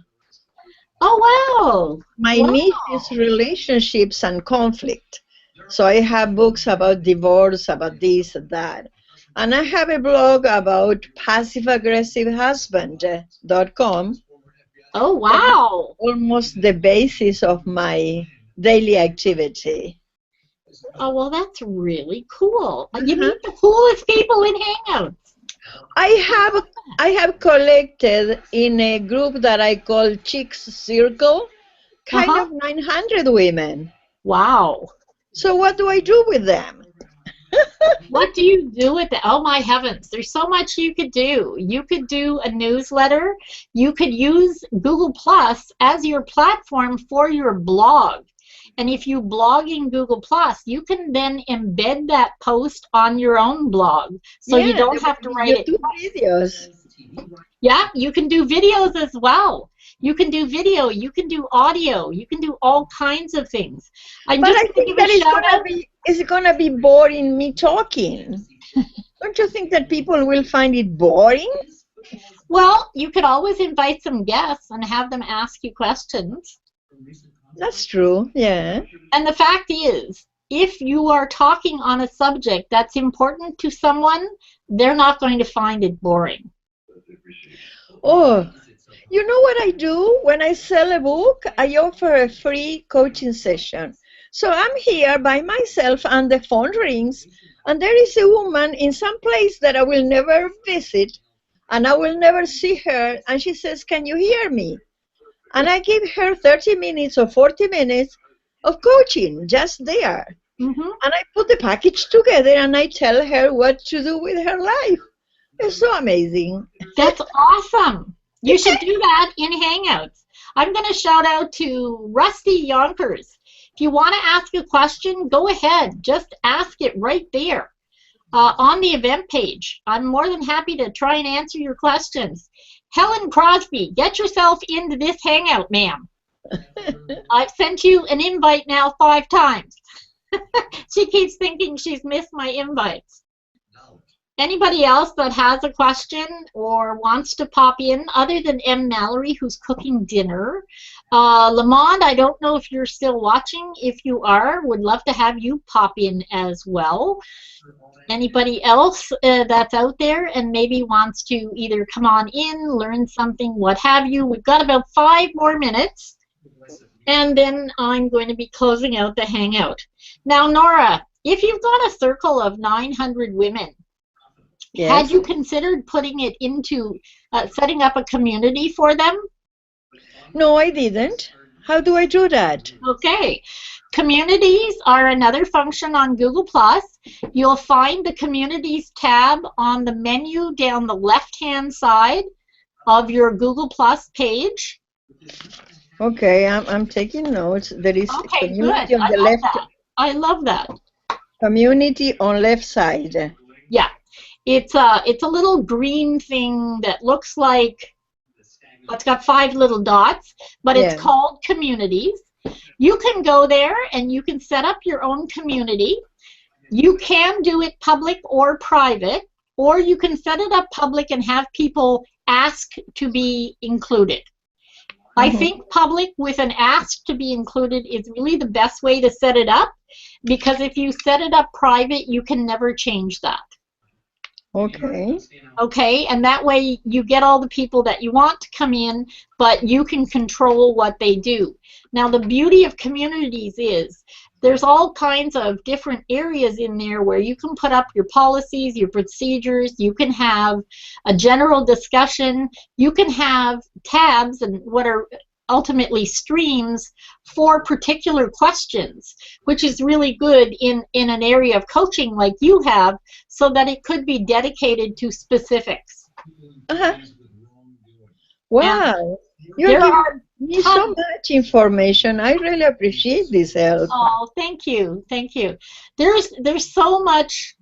Oh, wow. My niche is relationships and conflict. So I have books about divorce, about this and that. And I have a blog about passiveaggressivehusband.com. Oh, wow. Almost the basis of my daily activity. Oh, well, that's really cool. You meet the coolest people in Hangouts. I have collected in a group that I call Chicks Circle, kind of 900 women. Wow. So what do I do with them? What do you do with it? Oh, my heavens. There's so much you could do. You could do a newsletter. You could use Google Plus as your platform for your blog. And if you blog in Google Plus, you can then embed that post on your own blog. So you don't have to write it. Videos. Yeah, you can do videos as well. You can do video, you can do audio, you can do all kinds of things. But I think that it's gonna be boring me talking. Don't you think that people will find it boring? Well, you could always invite some guests and have them ask you questions. That's true, yeah. And the fact is, if you are talking on a subject that's important to someone, they're not going to find it boring. Oh, you know what I do? When I sell a book, I offer a free coaching session. So I'm here by myself and the phone rings, and there is a woman in some place that I will never visit, and I will never see her, and she says, "Can you hear me?" And I give her 30 minutes or 40 minutes of coaching just there. And I put the package together and I tell her what to do with her life. It's so amazing. That's awesome. You should do that in Hangouts. I'm going to shout out to Rusty Yonkers. If you want to ask a question, go ahead. Just ask it right there on the event page. I'm more than happy to try and answer your questions. Helen Crosby, get yourself into this Hangout, ma'am. I've sent you an invite now 5 times. She keeps thinking she's missed my invites. Anybody else that has a question or wants to pop in, other than M. Mallory, who's cooking dinner? Lamond, I don't know if you're still watching. If you are, would love to have you pop in as well. Anybody else that's out there and maybe wants to either come on in, learn something, what have you? We've got about 5 more minutes, and then I'm going to be closing out the Hangout. Now, Nora, if you've got a circle of 900 women, had you considered putting it into setting up a community for them? No, I didn't. How do I do that? Okay. Communities are another function on Google+. You'll find the Communities tab on the menu down the left-hand side of your Google+ page. Okay, I'm taking notes. There is okay, community good. on the left. I love that. Community on left side. Yeah. It's a little green thing that looks like, it's got 5 little dots, but it's called Communities. You can go there and you can set up your own community. You can do it public or private, or you can set it up public and have people ask to be included. I think public with an ask to be included is really the best way to set it up, because if you set it up private, you can never change that. Okay. Okay, and that way you get all the people that you want to come in, but you can control what they do. Now, the beauty of communities is there's all kinds of different areas in there where you can put up your policies, your procedures, you can have a general discussion, you can have tabs and what are ultimately streams for particular questions, which is really good in an area of coaching like you have, so that it could be dedicated to specifics. Wow, you're giving me so much information. I really appreciate this help. Oh, thank you, thank you. There's so much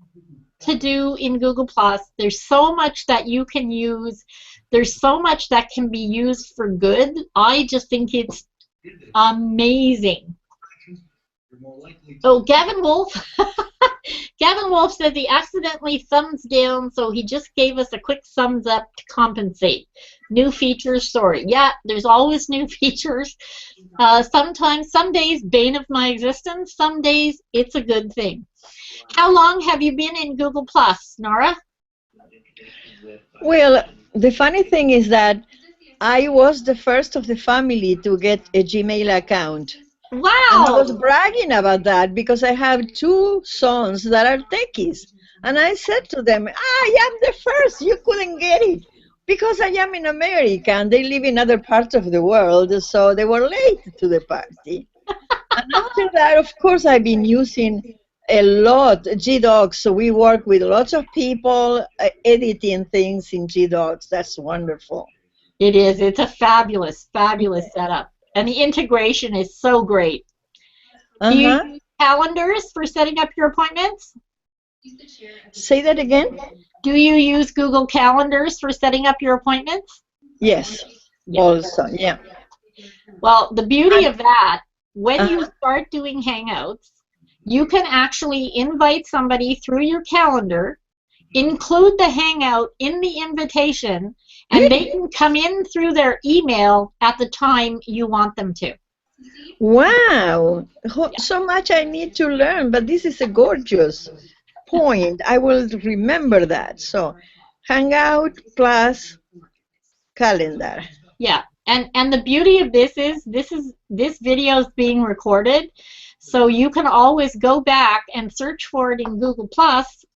to do in Google+. There's so much that you can use. There's so much that can be used for good. I just think it's amazing. Oh, Gavin Wolf. Gavin Wolf says he accidentally thumbs down, so he just gave us a quick thumbs up to compensate. New features, sorry. Yeah, there's always new features. Sometimes, some days, bane of my existence. Some days, it's a good thing. How long have you been in Google+, Nora? Well, the funny thing is that I was the first of the family to get a Gmail account. Wow! And I was bragging about that because I have 2 sons that are techies. And I said to them, I am the first, you couldn't get it. Because I am in America and they live in other parts of the world, so they were late to the party. And after that, of course, I've been using a lot GDocs. So we work with lots of people editing things in GDocs. That's wonderful. It is. It's a fabulous, fabulous setup. And the integration is so great. Do you use calendars for setting up your appointments? Say that again? Do you use Google Calendars for setting up your appointments? Yes, also, yeah. Well, the beauty of that, when you start doing Hangouts, you can actually invite somebody through your calendar, include the Hangout in the invitation, and they can come in through their email at the time you want them to. Wow, so much I need to learn, but this is a gorgeous point. I will remember that. So, Hangout plus calendar. Yeah, and the beauty of this video is being recorded, so you can always go back and search for it in Google+,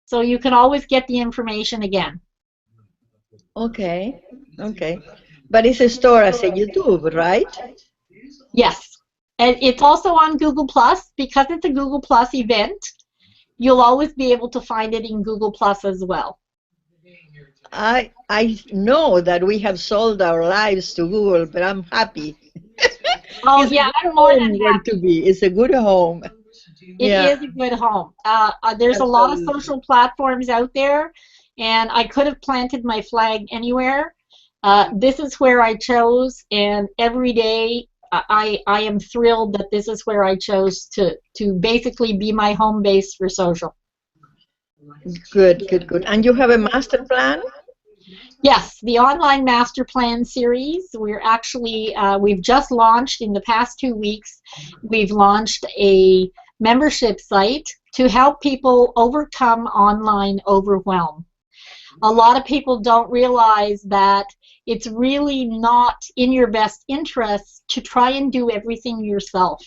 so you can always get the information again. Okay, okay. But it's a store as a YouTube, right? Yes. And it's also on Google+, because it's a Google+ event. You'll always be able to find it in Google+ as well. I know that we have sold our lives to Google, but I'm happy. Oh, yeah, I'm more than happy. To be. It's a good home. It is a good home. There's a lot of social platforms out there, and I could have planted my flag anywhere. This is where I chose, and every day I am thrilled that this is where I chose to basically be my home base for social. Good, good, good. And you have a master plan? Yes, the online master plan series. We're actually, we've just launched in the past 2 weeks. We've launched a membership site to help people overcome online overwhelm. A lot of people don't realize that it's really not in your best interest to try and do everything yourself.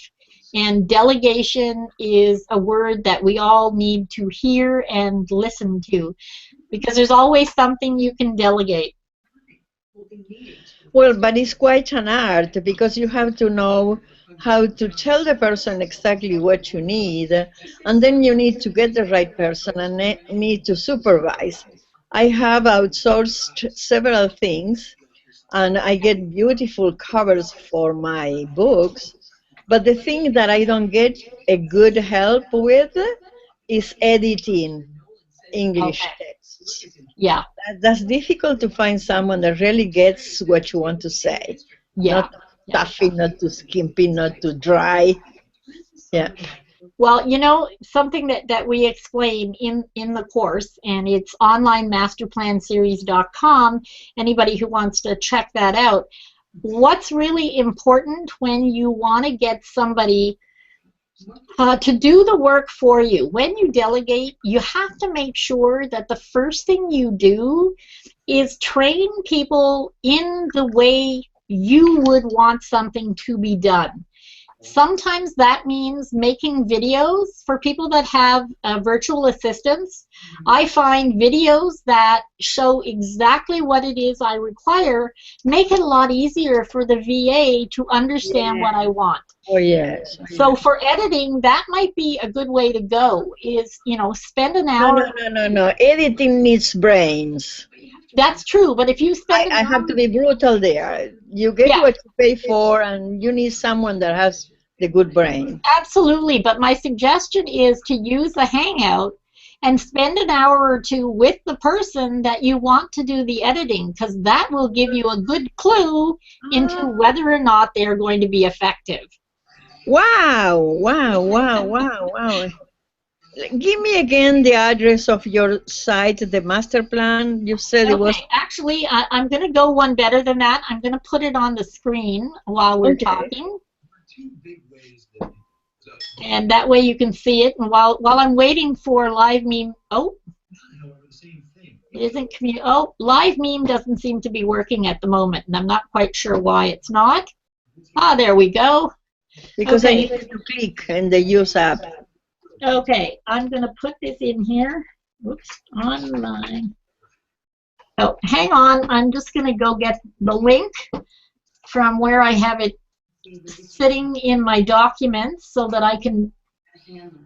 And delegation is a word that we all need to hear and listen to, because there's always something you can delegate. Well, but it's quite an art because you have to know how to tell the person exactly what you need, and then you need to get the right person and need to supervise. I have outsourced several things, and I get beautiful covers for my books, but the thing that I don't get a good help with is editing English texts. Yeah. That's difficult to find someone that really gets what you want to say. Yeah. Not stuffy, not too skimpy, not too dry. Yeah. Well, you know, something that we explain in the course, and it's onlinemasterplanseries.com, anybody who wants to check that out. What's really important when you want to get somebody to do the work for you, when you delegate, you have to make sure that the first thing you do is train people in the way you would want something to be done. Sometimes that means making videos for people that have virtual assistants. I find videos that show exactly what it is I require make it a lot easier for the VA to understand what I want. Oh, yes. So for editing, that might be a good way to go, is, you know, spend an hour. No. Editing needs brains. That's true, but if you spend I have to be brutal there. You get what you pay for, and you need someone that has the good brain. Absolutely, but my suggestion is to use the Hangout and spend an hour or two with the person that you want to do the editing, because that will give you a good clue into whether or not they're going to be effective. Wow. Give me again the address of your site, the master plan. You said it was... Actually, I'm going to go one better than that. I'm going to put it on the screen while we're talking. And that way you can see it. And while I'm waiting for live meme... Oh, it isn't... Oh, live meme doesn't seem to be working at the moment, and I'm not quite sure why it's not. Ah, there we go. Because I needed to click in the use app. Okay, I'm going to put this in here. Oops, online. Oh, hang on. I'm just going to go get the link from where I have it sitting in my documents so that I can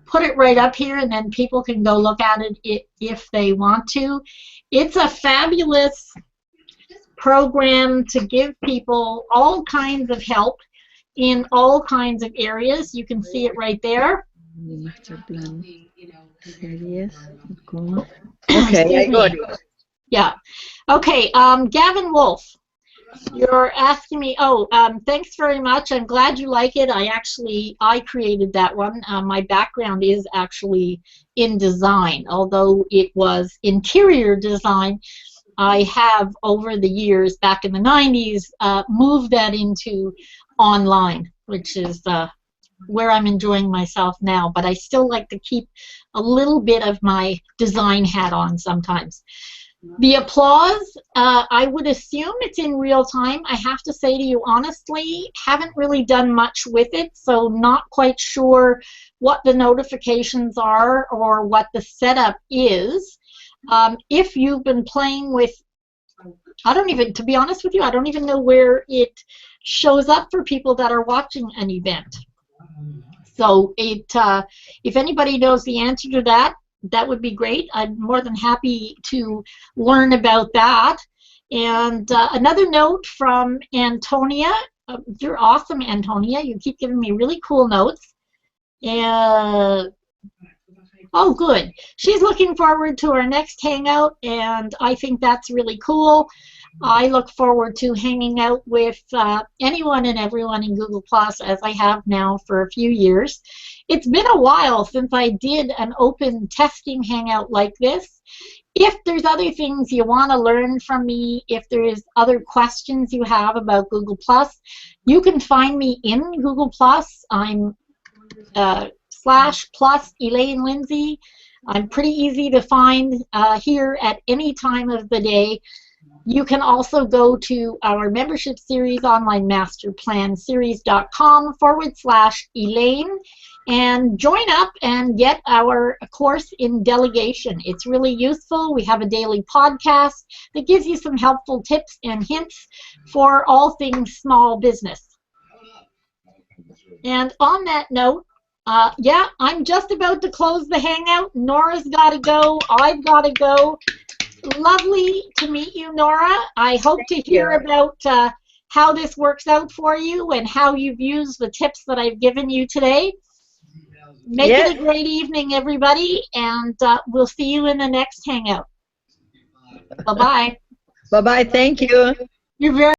put it right up here, and then people can go look at it if they want to. It's a fabulous program to give people all kinds of help in all kinds of areas. You can see it right there. Master plan. Series. Okay, I got it. Yeah. Okay, Gavin Wolf, you're asking me, thanks very much. I'm glad you like it. I created that one. My background is actually in design, although it was interior design. I have, over the years, back in the 90s, moved that into online, which is where I'm enjoying myself now, but I still like to keep a little bit of my design hat on sometimes. The applause, I would assume it's in real time. I have to say to you honestly, haven't really done much with it, so not quite sure what the notifications are or what the setup is. If you've been playing with, to be honest with you, I don't even know where it shows up for people that are watching an event. So if anybody knows the answer to that, that would be great. I'm more than happy to learn about that. And another note from Antonia. You're awesome, Antonia. You keep giving me really cool notes. Oh, good. She's looking forward to our next hangout, and I think that's really cool. I look forward to hanging out with anyone and everyone in Google+, as I have now for a few years. It's been a while since I did an open testing hangout like this. If there's other things you want to learn from me, if there's other questions you have about Google+, you can find me in Google+. I'm /+ Elaine Lindsay. I'm pretty easy to find here at any time of the day. You can also go to our membership series, onlinemasterplanseries.com /Elaine. and join up and get our course in delegation. It's really useful. We have a daily podcast that gives you some helpful tips and hints for all things small business. And on that note, yeah, I'm just about to close the Hangout. Nora's got to go. I've got to go. Lovely to meet you, Nora. I hope to hear about how this works out for you and how you've used the tips that I've given you today. Make it a great evening, everybody, and we'll see you in the next Hangout. Bye-bye. Bye-bye. Thank you. You're very